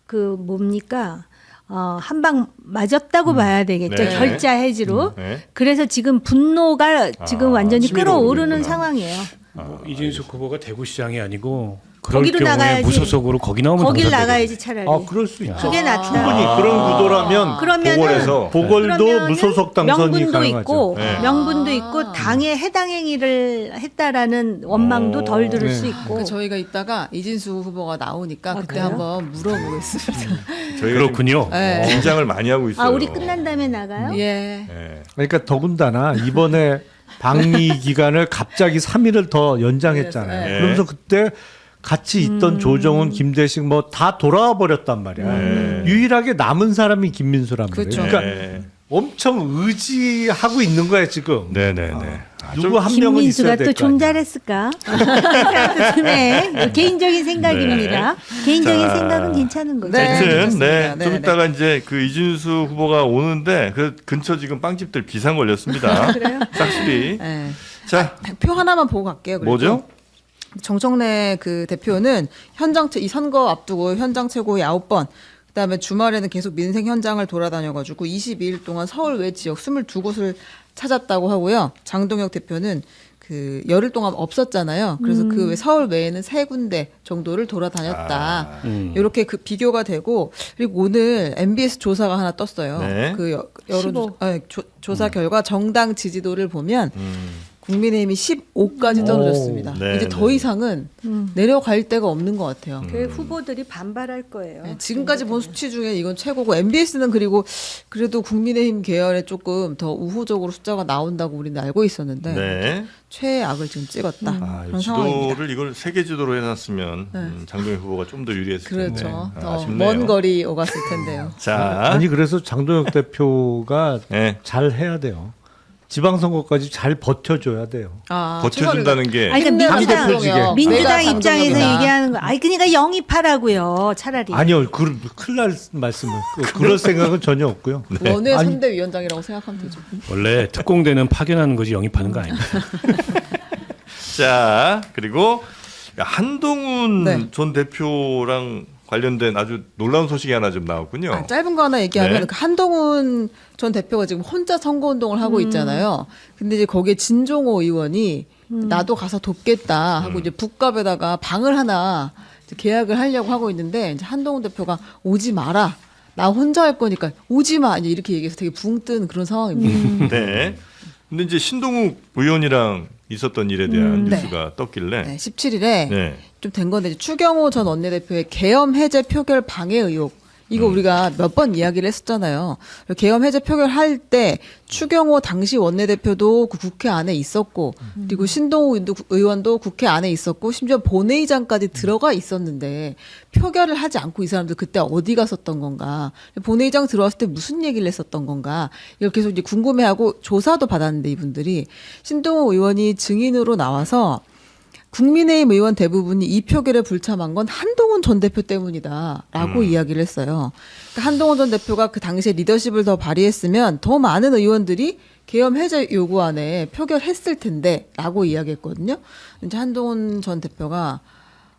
그 뭡니까 한 방 맞았다고 봐야 되겠죠. 네. 결자 해지로. 네. 그래서 지금 분노가 지금 완전히 치밀어 끌어오르는 오르는구나. 상황이에요. 뭐 이진숙 후보가 대구시장이 아니고 그럴 거기로 경우에 나가야지. 무소속으로 거기 나오면 거길 당선되거든요. 나가야지 차라리. 아, 그럴 수 있죠. 그게 낫다. 충분히 그런 구도라면 그러면은 보궐에서 보궐도 그러면은 무소속 당선이 명분도 가능하죠. 있고 네. 명분도 있고 당에 해당 행위를 했다라는 원망도 덜 들을 네. 수 있고. 그러니까 저희가 이따가 이진수 후보가 나오니까 그때 그래요? 한번 물어보겠습니다. 저희가 그렇군요. 네. 지금 긴장을 많이 하고 있어요. 아 우리 끝난 다음에 나가요? 예. 네. 그러니까 더군다나 이번에 방미 기간을 갑자기 3일을 더 연장했잖아요. 네. 그러면서 그때 같이 있던 조정훈, 김대식 뭐 다 돌아와 버렸단 말이야. 네. 유일하게 남은 사람이 김민수란 말이에요. 그렇죠. 그러니까 네. 엄청 의지하고 있는 거야 지금. 네네네. 누구 한 명은 있어야 김민수가 될 또 거 좀 아니야. 잘했을까? 생각도 드네. 개인적인 생각입니다. 개인적인 자. 생각은 괜찮은 거죠. 네. 하여튼 좋습니다. 네, 네, 좀 네. 이따가 이제 그 이진수 후보가 오는데 그 근처 지금 빵집들 비상 걸렸습니다. 그래요? 싹쓸이. 네. 자, 표 하나만 보고 갈게요. 그래도. 뭐죠? 정청래 그 대표는 이 선거 앞두고 현장 최고위 9번, 그다음에 주말에는 계속 민생 현장을 돌아다녀가지고 22일 동안 서울 외 지역 22곳을 찾았다고 하고요. 장동혁 대표는 그 열흘 동안 없었잖아요. 그래서 그 외 서울 외에는 3군데 정도를 돌아다녔다. 이렇게 그 비교가 되고, 그리고 오늘 MBS 조사가 하나 떴어요. 네. 그 조사 결과 정당 지지도를 보면 국민의힘이 15까지 떨어졌습니다. 네, 이제 더 네. 이상은 내려갈 데가 없는 것 같아요. 그 후보들이 반발할 거예요. 네, 지금까지 본 수치 중에 이건 최고고, MBS는 그리고 그래도 국민의힘 계열에 조금 더 우호적으로 숫자가 나온다고 우리는 알고 있었는데 네. 최악을 지금 찍었다. 아, 그런 이 상황입니다. 지도를 이걸 세계 지도로 해놨으면 장동혁 후보가 좀 더 유리했을 텐데. 그렇죠. 아, 더 아쉽네요. 먼 거리 오갔을 텐데요. 자, 아니 그래서 장동혁 대표가 네. 잘 해야 돼요. 지방선거까지 잘 버텨줘야 돼요. 아, 버텨준다는 게 아니, 그러니까 민주당- 장동혁, 민주당 내가 입장에서 장동혁이다. 얘기하는 거. 아니 그러니까 영입하라고요. 차라리. 아니요, 큰일 날 말씀을 그럴 생각은 전혀 없고요. 원외 아니, 3대 위원장이라고 생각하면 되죠. 원래 특공대는 파견하는 거지 영입하는 거 아닙니다. 자, 그리고 한동훈 네. 전 대표랑 관련된 아주 놀라운 소식이 하나 좀 나왔군요. 아, 짧은 거 하나 얘기하면 네. 그 한동훈 전 대표가 지금 혼자 선거운동을 하고 있잖아요. 근데 이제 거기에 진종호 의원이 나도 가서 돕겠다 하고 이제 북갑에다가 방을 하나 이제 계약을 하려고 하고 있는데, 이제 한동훈 대표가 오지 마라. 나 혼자 할 거니까 오지 마. 이제 이렇게 얘기해서 되게 붕 뜬 그런 상황입니다. 네. 근데 이제 신동욱 의원이랑 있었던 일에 대한 네. 뉴스가 떴길래. 네, 17일에 네. 좀 된 건데, 이제 추경호 전 원내대표의 계엄 해제 표결 방해 의혹, 이거 우리가 몇 번 이야기를 했었잖아요. 계엄 해제 표결할 때 추경호 당시 원내대표도 그 국회 안에 있었고 그리고 신동욱 의원도 국회 안에 있었고 심지어 본회의장까지 들어가 있었는데 표결을 하지 않고 이 사람들 그때 어디 갔었던 건가? 본회의장 들어왔을 때 무슨 얘기를 했었던 건가? 이걸 계속 이제 궁금해하고 조사도 받았는데 이분들이 신동욱 의원이 증인으로 나와서 국민의힘 의원 대부분이 이 표결에 불참한 건 한동훈 전 대표 때문이다라고 이야기를 했어요. 그러니까 한동훈 전 대표가 그 당시에 리더십을 더 발휘했으면 더 많은 의원들이 계엄 해제 요구안에 표결했을 텐데라고 이야기했거든요. 이제 한동훈 전 대표가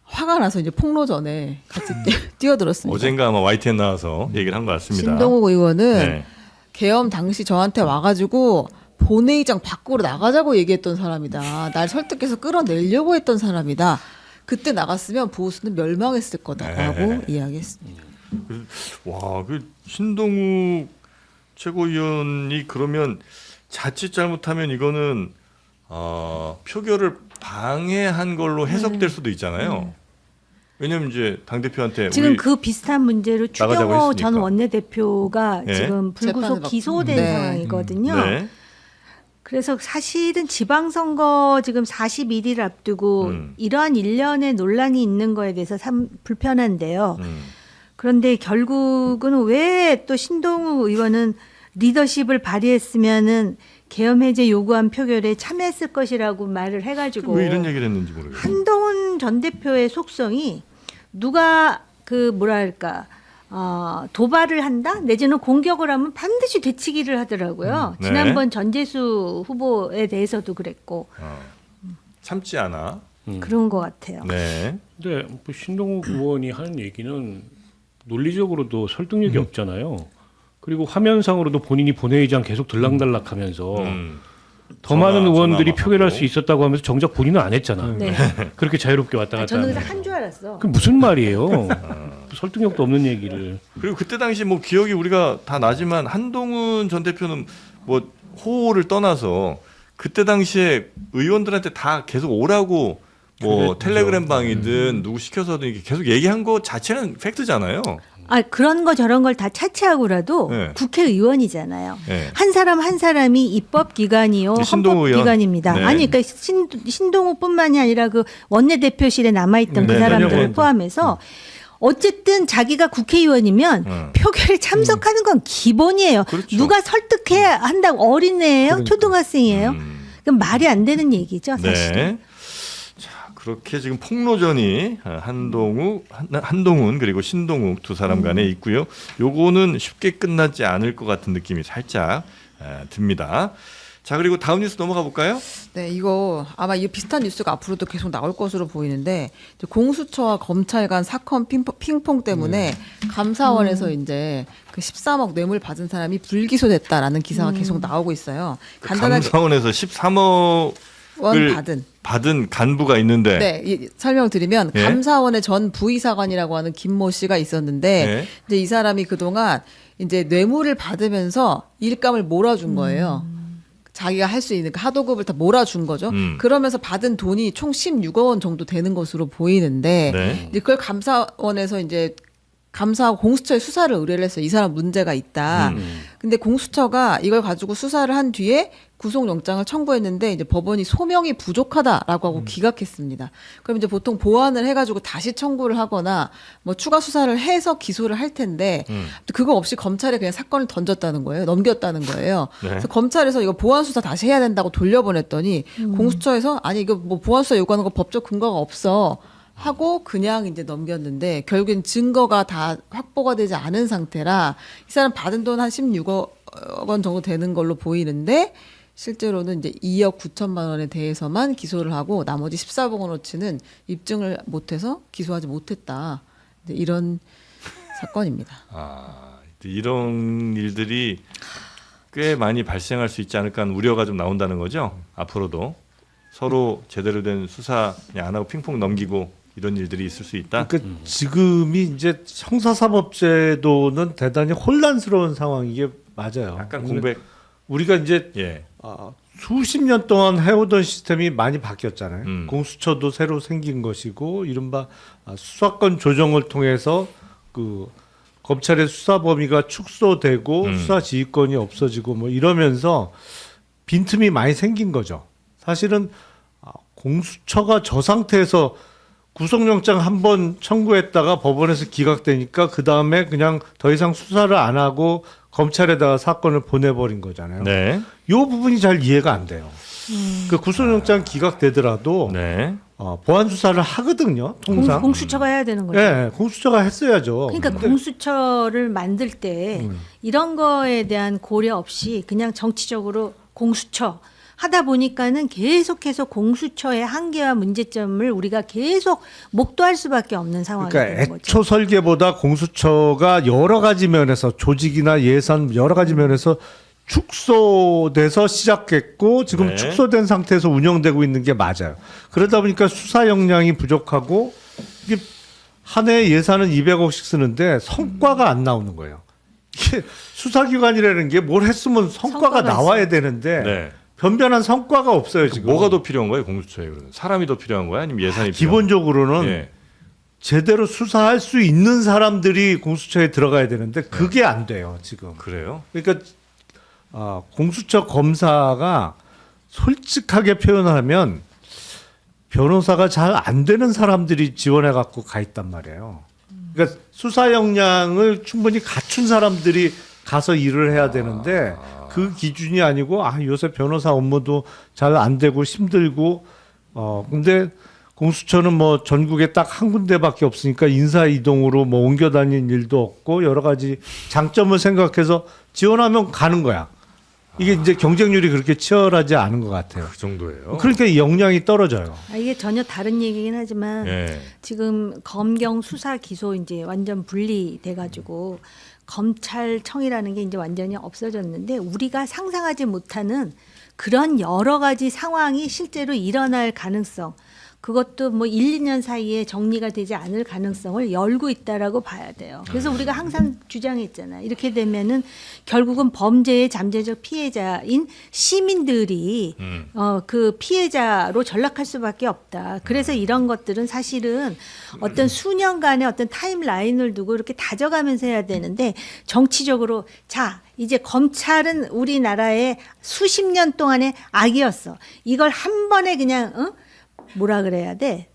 화가 나서 이제 폭로전에 같이 뛰어들었습니다. 어젠가 아마 YTN 나와서 얘기를 한 것 같습니다. 신동욱 의원은 네. 계엄 당시 저한테 와가지고 본회의장 밖으로 나가자고 얘기했던 사람이다. 날 설득해서 끌어내려고 했던 사람이다. 그때 나갔으면 보수는 멸망했을 거다라고 이야기했습니다. 와, 그 신동욱 최고위원이 그러면 자칫 잘못하면 이거는 표결을 방해한 걸로 해석될 수도 있잖아요. 왜냐면 이제 당 대표한테 지금 그 비슷한 문제로 나가자고 추경호 전 했으니까. 원내대표가 네. 지금 불구속 재판을 기소된 네. 상황이거든요. 네. 그래서 사실은 지방선거 지금 41일 앞두고 이러한 일련의 논란이 있는 거에 대해서 참 불편한데요. 그런데 결국은 왜 또 신동욱 의원은 리더십을 발휘했으면은 계엄 해제 요구한 표결에 참여했을 것이라고 말을 해가지고 왜 이런 얘기를 했는지 모르겠어요. 한동훈 전 대표의 속성이 누가 그 뭐랄까 도발을 한다 내지는 공격을 하면 반드시 되치기를 하더라고요. 네. 지난번 전재수 후보에 대해서도 그랬고 참지 않아. 그런 것 같아요. 네. 근데 뭐 신동욱 의원이 하는 얘기는 논리적으로도 설득력이 없잖아요. 그리고 화면상으로도 본인이 본회의장 계속 들락달락하면서 더 많은 의원들이 표결할 수 있었다고 하면서 정작 본인은 안 했잖아. 네. 그렇게 자유롭게 왔다 갔다 저는 하면서. 한 줄 알았어. 그 무슨 말이에요? 설득력도 없는 얘기를. 그리고 그때 당시 뭐 기억이 우리가 다 나지만 한동훈 전 대표는 뭐 호를 떠나서 그때 당시에 의원들한테 다 계속 오라고 뭐 텔레그램 방이든 누구 시켜서든 이렇게 계속 얘기한 거 자체는 팩트잖아요. 그런 거 저런 걸 다 차치하고라도 네. 국회의원이잖아요. 네. 한 사람 한 사람이 입법기관이요, 신동욱 의원. 헌법기관입니다. 네. 아니, 그러니까 신동욱뿐만이 아니라 그 원내대표실에 남아있던 그 네, 사람들을 네. 포함해서 어쨌든 자기가 국회의원이면 표결에 참석하는 건 기본이에요. 그렇죠. 누가 설득해야 한다고 어린애예요, 초등학생이에요. 그럼 말이 안 되는 얘기죠, 사실. 네. 자, 그렇게 지금 폭로전이 한동훈 그리고 신동욱 두 사람 간에 있고요. 요거는 쉽게 끝나지 않을 것 같은 느낌이 살짝 듭니다. 자, 그리고 다음 뉴스 넘어가 볼까요? 네, 이거 아마 이 비슷한 뉴스가 앞으로도 계속 나올 것으로 보이는데 이제 공수처와 검찰 간 사건 핑퐁 때문에 감사원에서 이제 그 13억 뇌물 받은 사람이 불기소됐다라는 기사가 계속 나오고 있어요. 간단하게 감사원에서 13억 원 받은 간부가 있는데 네, 설명드리면 예? 감사원의 전 부의사관이라고 하는 김모 씨가 있었는데 예? 이제 이 사람이 그동안 이제 뇌물을 받으면서 일감을 몰아준 거예요. 자기가 할 수 있는 그 하도급을 다 몰아준 거죠. 그러면서 받은 돈이 총 16억 원 정도 되는 것으로 보이는데 네. 이제 그걸 감사원에서 이제 감사하고 공수처에 수사를 의뢰를 했어요. 이 사람 문제가 있다. 근데 공수처가 이걸 가지고 수사를 한 뒤에 구속영장을 청구했는데 이제 법원이 소명이 부족하다라고 하고 기각했습니다. 그럼 이제 보통 보완을 해가지고 다시 청구를 하거나 뭐 추가 수사를 해서 기소를 할 텐데 그거 없이 검찰에 그냥 사건을 던졌다는 거예요. 넘겼다는 거예요. 네. 그래서 검찰에서 이거 보완 수사 다시 해야 된다고 돌려보냈더니 공수처에서 아니 이거 뭐 보완 수사 요구하는 거 법적 근거가 없어. 하고 그냥 이제 넘겼는데 결국엔 증거가 다 확보가 되지 않은 상태라 이 사람 받은 돈 한 16억 원 정도 되는 걸로 보이는데 실제로는 이제 2억 9천만 원에 대해서만 기소를 하고 나머지 14억 원어치는 입증을 못해서 기소하지 못했다. 이런 사건입니다. 이런 일들이 꽤 많이 발생할 수 있지 않을까 하는 우려가 좀 나온다는 거죠. 앞으로도 서로 제대로 된 수사 그냥 안 하고 핑퐁 넘기고 이런 일들이 있을 수 있다. 그러니까 지금이 이제 형사사법제도는 대단히 혼란스러운 상황 이게 맞아요. 약간 공백. 우리가 이제 예. 수십 년 동안 해오던 시스템이 많이 바뀌었잖아요. 음. 공수처도 새로 생긴 것이고 이른바 수사권 조정을 통해서 그 검찰의 수사 범위가 축소되고 수사 지휘권이 없어지고 뭐 이러면서 빈틈이 많이 생긴 거죠. 사실은 공수처가 저 상태에서 구속영장 한 번 청구했다가 법원에서 기각되니까 그 다음에 그냥 더 이상 수사를 안 하고 검찰에다가 사건을 보내버린 거잖아요. 네. 이 부분이 잘 이해가 안 돼요. 그 구속영장 기각되더라도 네. 보안 수사를 하거든요. 통상. 공수처가 해야 되는 거죠. 네, 공수처가 했어야죠. 그러니까 근데 공수처를 만들 때 이런 거에 대한 고려 없이 그냥 정치적으로 공수처 하다 보니까는 계속해서 공수처의 한계와 문제점을 우리가 계속 목도할 수밖에 없는 상황이 그러니까 되는 거죠. 애초 설계보다 공수처가 여러 가지 면에서 조직이나 예산 여러 가지 면에서 축소돼서 시작했고 지금 네. 축소된 상태에서 운영되고 있는 게 맞아요. 그러다 보니까 수사 역량이 부족하고 이게 한 해 예산은 200억씩 쓰는데 성과가 안 나오는 거예요. 이게 수사기관이라는 게 뭘 했으면 성과가 성과가 나와야 되는데 네. 변변한 성과가 없어요 지금. 뭐가 더 필요한 거예요, 공수처에? 그러면 사람이 더 필요한 거야, 아니면 예산이 필요한 기본적으로는 거야? 예. 제대로 수사할 수 있는 사람들이 공수처에 들어가야 되는데 그게 안 돼요 지금. 그래요? 그러니까 공수처 검사가 솔직하게 표현하면 변호사가 잘 안 되는 사람들이 지원해 갖고 가 있단 말이에요. 그러니까 수사 역량을 충분히 갖춘 사람들이 가서 일을 해야 되는데 그 기준이 아니고 요새 변호사 업무도 잘 안 되고 힘들고 근데 공수처는 뭐 전국에 딱 한 군데밖에 없으니까 인사 이동으로 뭐 옮겨 다니는 일도 없고 여러 가지 장점을 생각해서 지원하면 가는 거야. 이게 이제 경쟁률이 그렇게 치열하지 않은 것 같아요. 그 정도예요. 그러니까 이 역량이 떨어져요. 이게 전혀 다른 얘기긴 하지만 예. 지금 검경 수사 기소 이제 완전 분리돼 가지고 검찰청이라는 게 이제 완전히 없어졌는데 우리가 상상하지 못하는 그런 여러 가지 상황이 실제로 일어날 가능성 그것도 뭐 1, 2년 사이에 정리가 되지 않을 가능성을 열고 있다라고 봐야 돼요. 그래서 우리가 항상 주장했잖아요. 이렇게 되면은 결국은 범죄의 잠재적 피해자인 시민들이 그 피해자로 전락할 수밖에 없다. 그래서 이런 것들은 사실은 어떤 수년간의 어떤 타임라인을 두고 이렇게 다져가면서 해야 되는데 정치적으로 자 이제 검찰은 우리나라의 수십 년 동안의 악이었어. 이걸 한 번에 그냥 뭐라 그래야 돼?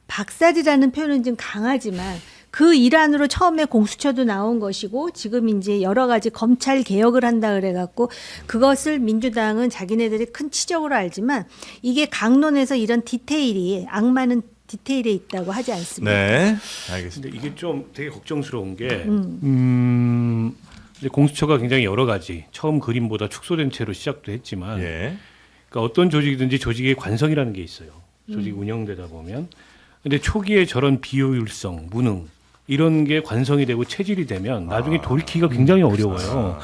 박살이라는 표현은 좀 강하지만 그 일환으로 처음에 공수처도 나온 것이고 지금 이제 여러 가지 검찰 개혁을 한다 그래갖고 그것을 민주당은 자기네들이 큰 치적으로 알지만 이게 강론에서 이런 디테일이 악마는 디테일에 있다고 하지 않습니다. 네, 알겠습니다. 근데 이게 좀 되게 걱정스러운 게 이제 공수처가 굉장히 여러 가지 처음 그림보다 축소된 채로 시작도 했지만 예. 그러니까 어떤 조직이든지 조직의 관성이라는 게 있어요. 조직이 운영되다 보면. 근데 초기에 저런 비효율성, 무능 이런 게 관성이 되고 체질이 되면 나중에 돌이키기가 굉장히 어려워요.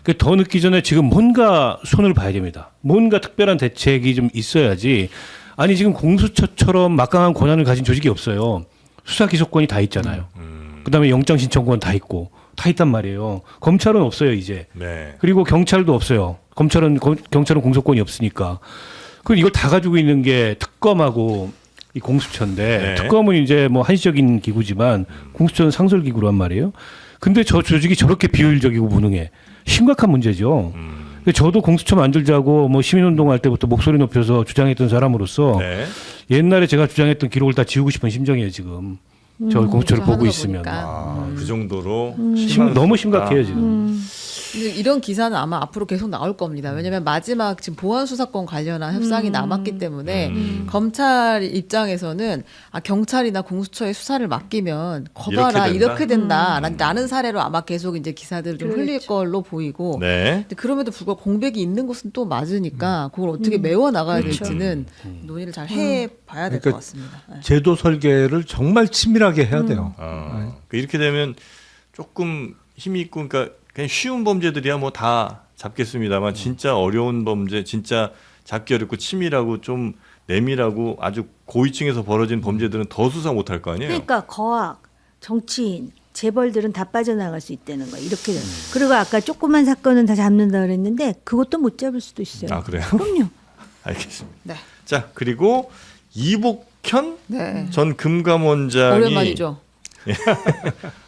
그러니까 더 늦기 전에 지금 뭔가 손을 봐야 됩니다. 뭔가 특별한 대책이 좀 있어야지. 아니 지금 공수처처럼 막강한 권한을 가진 조직이 없어요. 수사 기소권이 다 있잖아요. 그다음에 영장 신청권 다 있고 다 있단 말이에요. 검찰은 없어요 이제. 네. 그리고 경찰도 없어요. 경찰은 공소권이 없으니까. 그럼 이걸 다 가지고 있는 게 특검하고 이 공수처인데 네. 특검은 이제 뭐 한시적인 기구지만 공수처는 상설 기구란 말이에요. 근데 저 조직이 저렇게 비효율적이고 무능해. 심각한 문제죠. 저도 공수처 만들자고 뭐 시민운동할 때부터 목소리 높여서 주장했던 사람으로서 네. 옛날에 제가 주장했던 기록을 다 지우고 싶은 심정이에요 지금. 저 공수처를 하는 보고 거 있으면. 보니까. 그 정도로 너무 심각해요 지금. 근데 이런 기사는 아마 앞으로 계속 나올 겁니다. 왜냐하면 마지막 지금 보안 수사권 관련한 협상이 남았기 때문에 검찰 입장에서는 경찰이나 공수처에 수사를 맡기면 거봐라 이렇게 된다? 이렇게 된다라는 사례로 아마 계속 이제 기사들을 좀 흘릴 걸로 보이고. 네. 근데 그럼에도 불구하고 공백이 있는 것은 또 맞으니까 그걸 어떻게 메워 나가야 될지는 논의를 잘 해봐야 될 것 그러니까 같습니다. 네. 제도 설계를 정말 치밀하게 해야 돼요. 이렇게 되면 조금 힘이 있고, 그러니까 그냥 쉬운 범죄들이야 뭐 다 잡겠습니다만 진짜 어려운 범죄, 진짜 잡기 어렵고 치밀하고 좀 내밀하고 아주 고위층에서 벌어진 범죄들은 더 수사 못할 거 아니에요. 그러니까 거학, 정치인, 재벌들은 다 빠져나갈 수 있다는 거예요. 이렇게 되면. 그리고 아까 조그만 사건은 다 잡는다 그랬는데 그것도 못 잡을 수도 있어요. 아, 그래요? 그럼요. 알겠습니다. 네. 자, 그리고 이복현 네. 전 금감원장이 오랜만이죠.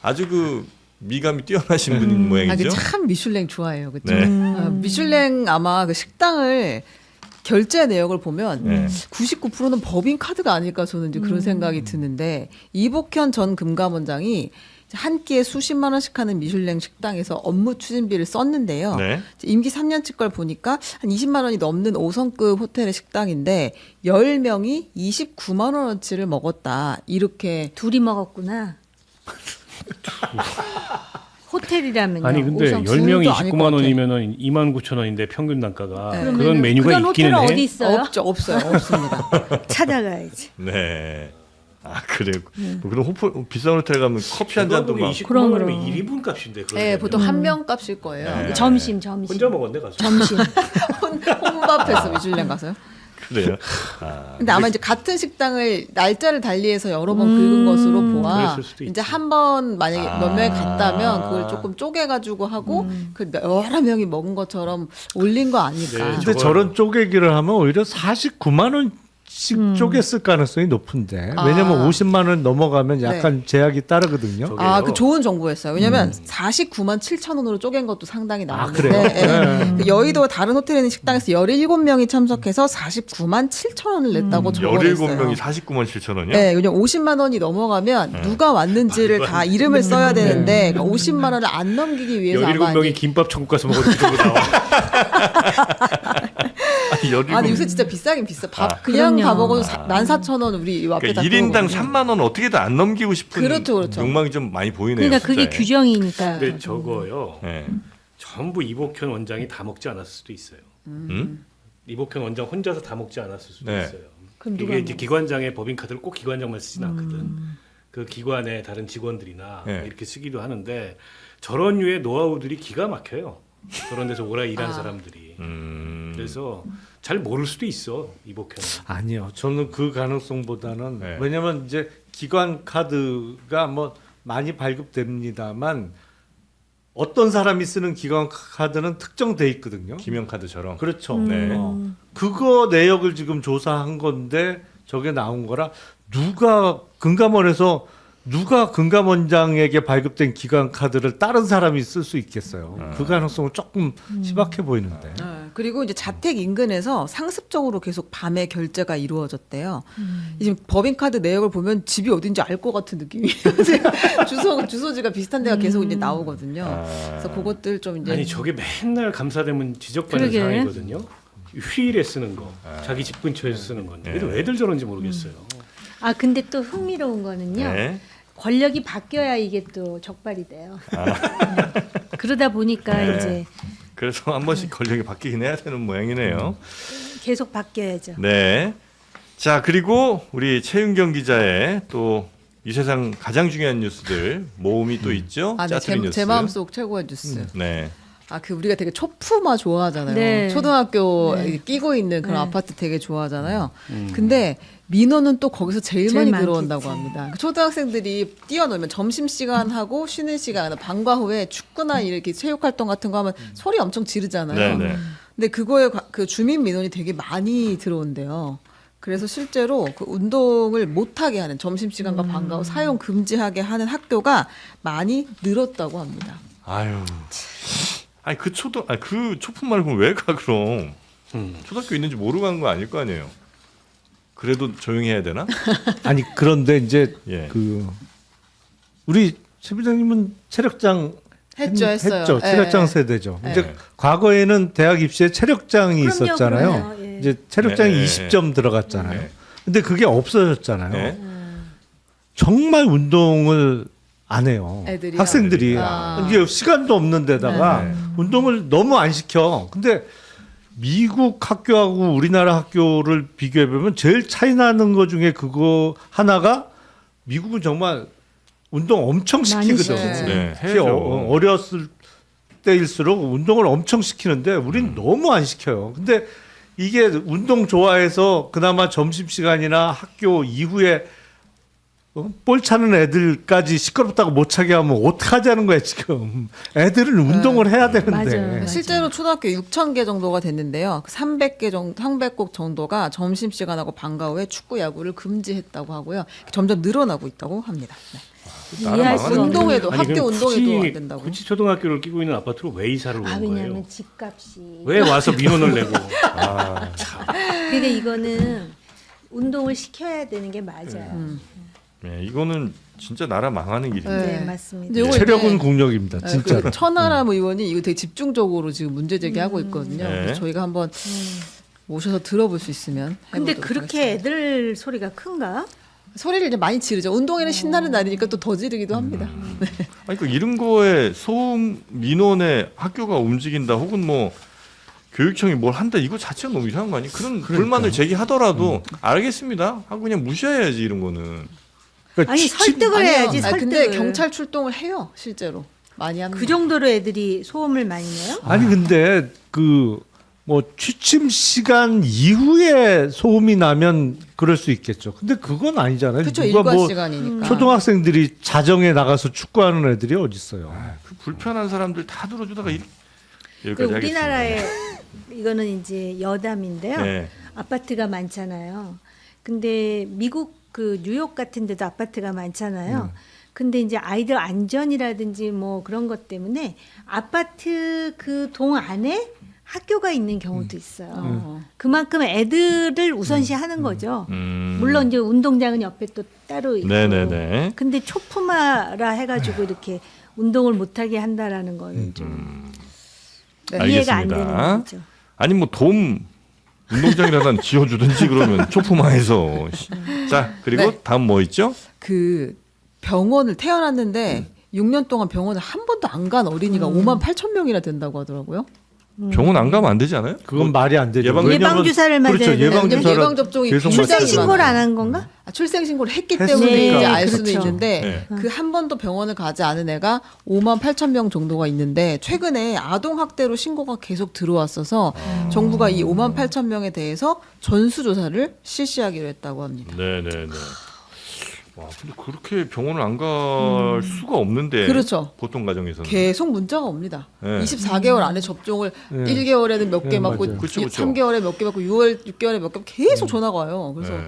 아주 그 미감이 뛰어나신 분인 모양이죠. 참 미슐랭 좋아해요, 그렇죠? 네. 미슐랭 아마 그 식당을 결제 내역을 보면 네. 99%는 법인 카드가 아닐까 저는 이제 그런 생각이 드는데 이복현 전 금감원장이 한 끼에 수십만 원씩 하는 미슐랭 식당에서 업무 추진비를 썼는데요. 네. 임기 3년치 걸 보니까 한 20만 원이 넘는 5성급 호텔의 식당인데 10명이 29만 원어치를 먹었다. 이렇게 둘이 먹었구나. 호텔이라면요. 아니 근데 5성. 10명이 둘도 아닐 것 29만 같아. 원이면은 29,000원인데 평균 단가가 네. 그런 그러면은 메뉴가 그런 있기는 호텔은 해. 어디 있어요? 없어요. 없습니다. 찾아가야지. 네. 아 그래요. 그럼 비싼 호텔 가면 커피 한 잔도 막. 29만 그럼, 원이면 그럼. 1인분 값인데. 네, 보통 한 명 값일 거예요. 네. 점심. 혼자 먹었네 가서. 점심. 혼밥해서 미슐랭 가서요. 그래요. 아, 근데 아마 이제 같은 식당을 날짜를 달리해서 여러 번 긁은 것으로 보아 그랬을 수도 이제 있지. 한 번 만약에 아. 몇 명이 갔다면 그걸 조금 쪼개가지고 하고 그 여러 명이 먹은 것처럼 올린 거 아닐까. 네, 근데 저거- 저런 쪼개기를 하면 오히려 49만 원씩 쪼갰을 가능성이 높은데 왜냐면 50만 원 넘어가면 약간 제약이 따르거든요. 저게- 아, 그 좋은 정보였어요. 왜냐면 49만 7천 원으로 쪼갠 것도 상당히 나왔는데 그래요? 예. 그 여의도 다른 호텔에 있는 식당에서 17명이 참석해서 49만 7천 원을 냈다고 적어냈어요. 17명이 49만 7천 원이요? 네, 왜냐면 50만 원이 넘어가면 누가 왔는지를 다 이름을 써야 되는데 50만 원을 안 넘기기 위해서 아마 17명이 이제 김밥 천국 가서 먹어도 그 정도 나와. 아니, 17명. 아, 근데 요새 진짜 비싸긴 비싸. 밥 그냥 그럼요. 다 먹어도 14,000원 우리 이 앞에 그러니까 다 1인당 들어오거든요. 3만 원 어떻게든 안 넘기고 싶은 그렇죠. 욕망이 좀 많이 보이네요. 그러니까 그게 숫자에. 규정이니까. 근데 저거요. 네. 전부 이복현 원장이 다 먹지 않았을 수도 있어요. 음? 이복현 원장 혼자서 다 먹지 않았을 수도 네. 있어요. 그럼 누가 이게 이제 먹어? 기관장의 법인 카드를 꼭 기관장만 쓰진 않거든. 그 기관의 다른 직원들이나 네. 이렇게 쓰기도 하는데 저런 류의 노하우들이 기가 막혀요. 저런 데서 오래 일한 사람들이. 그래서 잘 모를 수도 있어 이복현은. 아니요. 저는 그 가능성보다는 네. 왜냐면 이제 기관 카드가 뭐 많이 발급됩니다만 어떤 사람이 쓰는 기관 카드는 특정돼 있거든요. 김영카드처럼. 그렇죠. 네. 그거 내역을 지금 조사한 건데 저게 나온 거라 누가 금감원장에게 발급된 기관 카드를 다른 사람이 쓸 수 있겠어요. 그 가능성은 조금 희박해 보이는데. 네, 그리고 이제 자택 인근에서 상습적으로 계속 밤에 결제가 이루어졌대요. 지금 법인카드 내역을 보면 집이 어딘지 알 것 같은 느낌이에요. 주소지가 비슷한 데가 계속 이제 나오거든요. 그래서 그것들 좀 이제 아니 저게 맨날 감사되면 지적받는 그러게. 사항이거든요. 휴일에 쓰는 거, 자기 집 근처에서 쓰는 건데 왜들 저런지 모르겠어요. 아 근데 또 흥미로운 거는요. 네. 권력이 바뀌어야 이게 또 적발이 돼요. 그러다 보니까 네. 이제 그래서 한 번씩 권력이 바뀌긴 해야 되는 모양이네요. 계속 바뀌어야죠. 네. 자, 그리고 우리 최윤경 기자의 또 이 세상 가장 중요한 뉴스들 모음이 또 있죠. 아, 네, 짜투리 뉴스. 제 마음속 최고의 뉴스. 네. 아, 그 우리가 되게 초품화 좋아하잖아요. 네. 초등학교 네. 끼고 있는 그런 네. 아파트 되게 좋아하잖아요. 근데 민원은 또 거기서 제일 제일 많이 많겠지. 들어온다고 합니다. 그 초등학생들이 뛰어놀면 점심시간 하고 쉬는 시간, 방과 후에 축구나 이렇게 체육활동 같은 거 하면 소리 엄청 지르잖아요. 네, 네. 근데 그거에 그 주민 민원이 되게 많이 들어온대요. 그래서 실제로 그 운동을 못하게 하는 점심시간과 방과 후 사용 금지하게 하는 학교가 많이 늘었다고 합니다. 아유. 아니 그 초품 말고 왜 가 그럼? 초등학교 있는지 모르고 간 거 아닐 거 아니에요. 그래도 조용히 해야 되나? 아니 그런데 이제 예. 그 우리 최 부장님은 체력장 했어요. 했죠. 예. 체력장 세대죠. 예. 이제 과거에는 대학 입시에 체력장이 그럼요, 있었잖아요. 그럼요. 예. 이제 체력장이 네. 20점 들어갔잖아요. 네. 근데 그게 없어졌잖아요. 네. 정말 운동을 안 해요. 애들이요? 학생들이 아. 이게 시간도 없는 데다가 네. 운동을 너무 안 시켜. 근데 미국 학교하고 우리나라 학교를 비교해 보면 제일 차이 나는 것 중에 그거 하나가 미국은 정말 운동 엄청 많이 시키거든. 시키지. 네, 특히 해야죠. 어렸을 때일수록 운동을 엄청 시키는데 우린 너무 안 시켜요. 근데 이게 운동 좋아해서 그나마 점심시간이나 학교 이후에 볼 차는 애들까지 시끄럽다고 못 차게 하면 어떡하자는 거야 지금. 애들은 운동을 해야 되는데. 맞아요. 실제로 초등학교 6,000개 정도가 됐는데요. 300개 정도, 300곳 정도가 점심시간하고 방과 후에 축구, 야구를 금지했다고 하고요. 점점 늘어나고 있다고 합니다. 네. 이해할 수 없는. 운동회도 아니, 학교 그럼 운동회도 안 된다고. 굳이 초등학교를 끼고 있는 아파트로 왜 이사를 온 아 거예요? 왜냐하면 집값이. 왜 와서 민원을 내고? 아, 참. 그러니까 이거는 운동을 시켜야 되는 게 맞아요. 네, 이거는 진짜 나라 망하는 일입니다. 네, 네. 맞습니다. 근데 요거 체력은 이제 국력입니다. 진짜로. 그 천하람 의원이 이거 되게 집중적으로 지금 문제 제기하고 있거든요. 네. 그래서 저희가 한번 모셔서 들어볼 수 있으면. 근데 해보도록 그렇게 하겠습니다. 애들 소리가 큰가? 소리를 이제 많이 지르죠. 운동회는 신나는 날이니까 또 더 지르기도 합니다. 네. 아니 그 이런 거에 소음 민원에 학교가 움직인다 혹은 뭐 교육청이 뭘 한다 이거 자체가 너무 이상한 거 아니에요? 그런 불만을 제기하더라도 알겠습니다 하고 그냥 무시해야지 이런 거는. 그러니까 아니 설득을 해야지 설득을. 근데 경찰 출동을 해요. 실제로 많이 합니다. 그 정도로 애들이 소음을 많이 내요? 아니 근데 그 뭐 취침 시간 이후에 소음이 나면 그럴 수 있겠죠. 근데 그건 아니잖아요. 그렇죠. 누가 일과 뭐 시간이니까. 초등학생들이 자정에 나가서 축구하는 애들이 어디 있어요. 그 불편한 사람들 다 들어주다가 그 여기까지 우리나라의 이거는 이제 여담인데요. 네. 아파트가 많잖아요. 근데 미국 그 뉴욕 같은 데도 아파트가 많잖아요. 근데 이제 아이들 안전이라든지 뭐 그런 것 때문에 아파트 그 동 안에 학교가 있는 경우도 있어요. 그만큼 애들을 우선시하는 거죠. 물론 이제 운동장은 옆에 또 따로 있고. 네네네. 근데 초품화라 해가지고 이렇게 운동을 못하게 한다라는 거는 좀 이해가 안 되는 알겠습니다. 거죠. 아니 뭐 돔 운동장이라도 지어주든지 그러면 초품화해서. 자 그리고 네. 다음 뭐 있죠? 그 병원을 태어났는데 6년 동안 병원을 한 번도 안 간 어린이가 5만 8천 명이나 된다고 하더라고요. 병원 안 가면 안 되지 않아요? 그건 말이 안 되죠. 예방- 왜냐면- 예방 주사를 맞아야 그렇죠. 되는데. 예방 주사를 예방 접종이 계속 출생 맞아야 출생 신고를 되잖아요. 안 한 건가? 출생 신고를 했기 했으니까. 때문에 이제 알 네, 수는 그렇죠. 있는데 네. 그 한 번도 병원을 가지 않은 애가 5만 8천 명 정도가 있는데 최근에 아동 학대로 신고가 계속 들어왔어서 정부가 이 5만 8천 명에 대해서 전수 조사를 실시하기로 했다고 합니다. 네네네. 와 근데 그렇게 병원을 안 갈 수가 없는데. 그렇죠. 보통 가정에서는. 계속 문자가 옵니다. 네. 24개월 안에 접종을 네. 1개월에는 몇 개 네, 맞고 맞아요. 그쵸, 그쵸. 3개월에 몇 개 맞고 6개월에 몇 개 계속 전화가 와요. 그래서 네.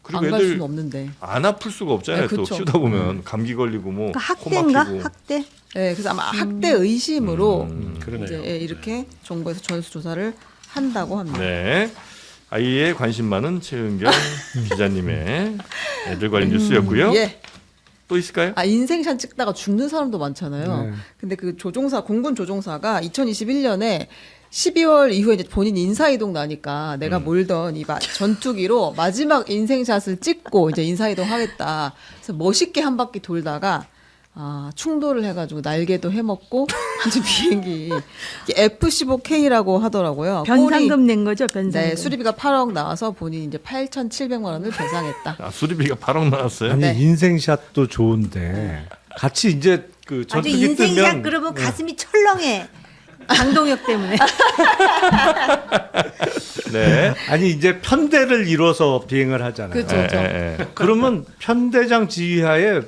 그리고 안 갈 애들 수는 없는데. 안 아플 수가 없잖아요. 네, 또 그쵸. 키우다 보면 감기 걸리고 뭐 그러니까 코 학대인가? 막히고. 학대? 네, 그래서 아마 학대 의심으로 그러네요. 이제 이렇게 정부에서 전수 조사를 한다고 합니다. 네. 아이의 관심 많은 최은경 기자님의 애들 관련 뉴스였고요. 예. 또 있을까요? 아 인생샷 찍다가 죽는 사람도 많잖아요. 네. 근데 그 조종사 공군 조종사가 2021년에 12월 이후에 이제 본인 인사이동 나니까 내가 몰던 이 전투기로 마지막 인생샷을 찍고 이제 인사이동 하겠다. 그래서 멋있게 한 바퀴 돌다가 충돌을 해가지고 날개도 해먹고 이제 비행기 이게 F-15K라고 하더라고요. 변상금 낸 거죠, 변상금. 네, 수리비가 8억 나와서 본인이 이제 8,700만 원을 배상했다. 아, 수리비가 8억 나왔어요. 아니 네. 인생샷도 좋은데 같이 이제 그 아주 전투기 인생샷 뜨면 그러면 가슴이 철렁해. 강동혁 때문에. 네. 아니 이제 편대를 이뤄서 비행을 하잖아요. 그렇죠. 그러면 편대장 지휘하에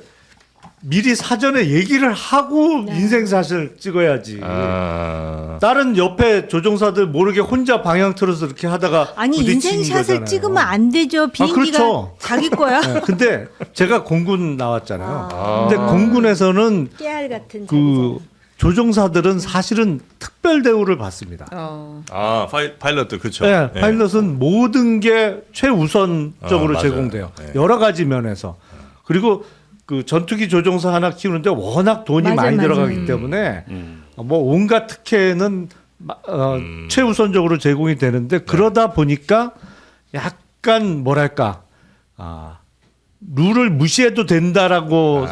미리 사전에 얘기를 하고 인생샷을 찍어야지. 아. 다른 옆에 조종사들 모르게 혼자 방향 틀어서 이렇게 하다가 아니 부딪히는 인생샷을 거잖아요. 찍으면 안 되죠. 비행기가 그렇죠. 자기 거야. 네, 근데 제가 공군 나왔잖아요. 아. 근데 공군에서는 깨알 같은 그 조종사들은 사실은 특별 대우를 받습니다. 아, 파일럿들 그렇죠. 네, 파일럿은 모든 게 최우선적으로 맞아요. 제공돼요. 네. 여러 가지 면에서. 그리고 그 전투기 조종사 하나 키우는데 워낙 돈이 맞아, 많이 맞아. 들어가기 때문에 뭐 온갖 특혜는 최우선적으로 제공이 되는데 그러다 보니까 약간 뭐랄까 룰을 무시해도 된다라고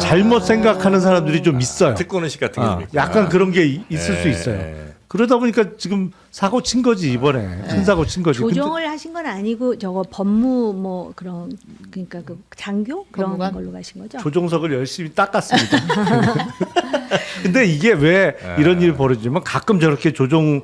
잘못 생각하는 사람들이 좀 있어요. 특권의식 같은 게 좀 있구나. 약간 그런 게 있을 수 있어요. 네. 그러다 보니까 지금 사고 친 거지 이번에 큰 사고 친 거지. 조정을 하신 건 아니고 저거 법무 뭐 그런 그러니까 그 장교 그런 법무관? 걸로 가신 거죠. 조종석을 열심히 닦았습니다. 근데 이게 왜 이런 일이 벌어지면 가끔 저렇게 조종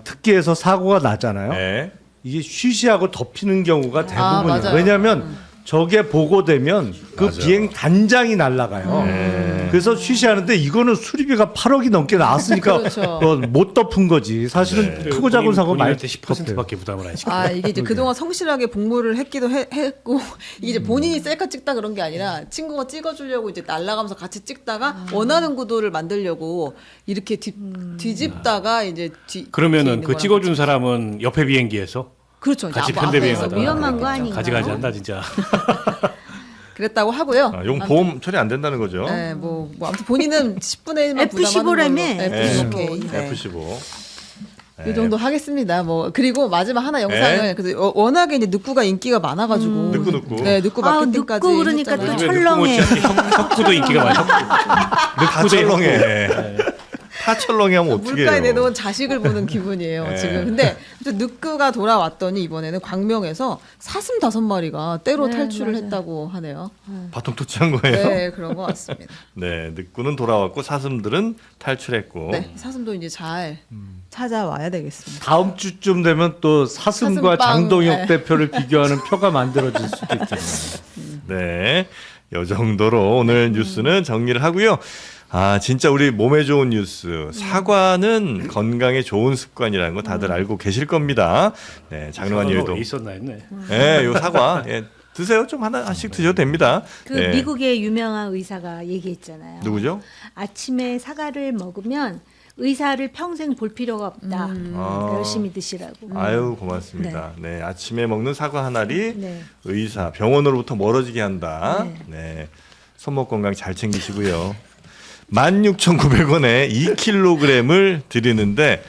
특기에서 사고가 나잖아요. 네. 이게 쉬쉬하고 덮이는 경우가 대부분이에요. 맞아요. 왜냐하면 저게 보고되면 그 맞아. 비행 단장이 날아가요. 그래서 취시하는데 이거는 수리비가 8억이 넘게 나왔으니까 그렇죠. 못 덮은 거지. 사실은 네. 크고 작은 사고 많이 본인한테 10%밖에 부담을 안 시켜. 아 이게 이제 그동안 성실하게 복무를 했기도 했고 이게 이제 본인이 셀카 찍다 그런 게 아니라 친구가 찍어주려고 이제 날아가면서 같이 찍다가 원하는 구도를 만들려고 이렇게 뒤집다가 이제 그러면은 그 찍어준 사람은 옆에 비행기에서 그렇죠. 같이 이제 편대 앞에서 비행하다. 위험한 거 아닌가요? 가지가지 한다 진짜. 그랬다고 하고요. 아, 용 보험 처리 안 된다는 거죠? 네, 뭐 아무튼 본인은 10분의 1만 F15 라며. F15. 네. F15. 이 정도 하겠습니다. 뭐 그리고 마지막 하나 영상을 그래서 워낙에 이제 늑구가 인기가 많아가지고 늑구. 네, 늑구 아, 마케팅까지 늑구 그러니까 또 했잖아요. 철렁해. 혁구도 인기가 많아. 다 철렁해. 다 철렁해 하면 어떻게 해요? 물가에 내놓은 자식을 보는 기분이에요 네. 지금. 근데 아무튼 늑구가 돌아왔더니 이번에는 광명에서 사슴 5마리가 때로 네, 탈출을 맞아요. 했다고 하네요. 바통 터치한 거예요? 네, 그런 것 같습니다. 네, 늑구는 돌아왔고 사슴들은 탈출했고. 네, 사슴도 이제 잘 찾아와야 되겠습니다. 다음 주쯤 되면 또 사슴과 사슴빵, 장동혁 네. 대표를 비교하는 표가 만들어질 수도 있잖아요. 네, 이 정도로 오늘 뉴스는 정리를 하고요. 아, 진짜 우리 몸에 좋은 뉴스. 사과는 건강에 좋은 습관이라는 거 다들 알고 계실 겁니다. 네, 장르만 여의도. 왜 있었나 했네. 네, 요 사과. 예, 드세요. 좀 하나씩 드셔도 됩니다. 그 네. 미국의 유명한 의사가 얘기했잖아요. 누구죠? 아침에 사과를 먹으면 의사를 평생 볼 필요가 없다. 아. 열심히 드시라고. 아유, 고맙습니다. 네, 아침에 먹는 사과 한 알이 네. 의사, 병원으로부터 멀어지게 한다. 네. 손목 건강 잘 챙기시고요. 16,900원에 2kg을 드리는데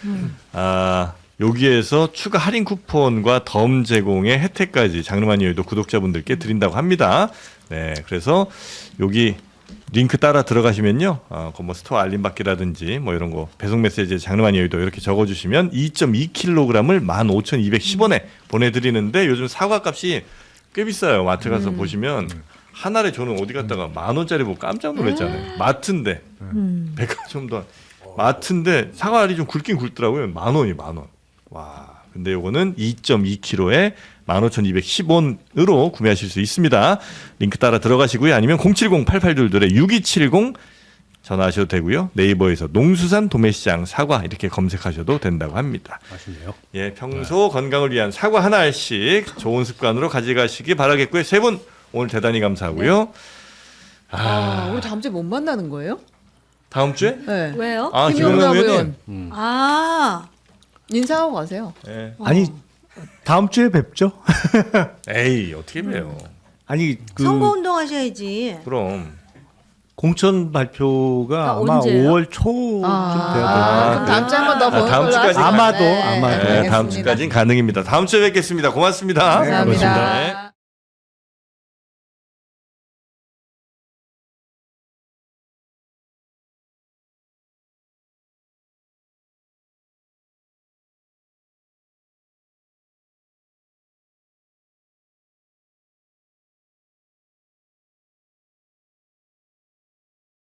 여기에서 추가 할인 쿠폰과 덤 제공의 혜택까지 장르만 여의도 구독자분들께 드린다고 합니다. 네, 그래서 여기 링크 따라 들어가시면요, 뭐 스토어 알림 받기라든지 뭐 이런 거 배송 메시지에 장르만 여의도 이렇게 적어주시면 2.2kg을 15,210원에 보내드리는데 요즘 사과값이 꽤 비싸요. 마트 가서 보시면 한 알에 저는 어디 갔다가 10,000원짜리 보고 깜짝 놀랐잖아요. 마트인데 백화점도 마트인데 사과 알이 좀 굵긴 굵더라고요. 10,000원이 10,000원. 와, 근데 요거는 2.2kg에 15,210원으로 구매하실 수 있습니다. 링크 따라 들어가시고요. 아니면 070-8822-6270 전화하셔도 되고요. 네이버에서 농수산 도매시장 사과 이렇게 검색하셔도 된다고 합니다. 맛있네요. 예, 평소 건강을 위한 사과 한 알씩 좋은 습관으로 가져가시기 바라겠고요. 세 분 오늘 대단히 감사하고요. 우리 다음 주에 못 만나는 거예요? 다음 주에? 네. 왜요? 아, 김용남 김용남 의원 의원님. 아, 인사하고 가세요. 예. 아니 다음 주에 뵙죠. 에이, 어떻게 해요? 아니 그 선거운동 하셔야지. 그럼. 공천 발표가 아마 언제예요? 5월 초쯤 돼야 그럼 다음 주에 한 번 더 보는 다음 걸로 주까지 하시죠. 아마도, 네, 아마도. 네, 다음 알겠습니다. 주까지는 가능입니다. 다음 주에 뵙겠습니다. 고맙습니다. 감사합니다. 네.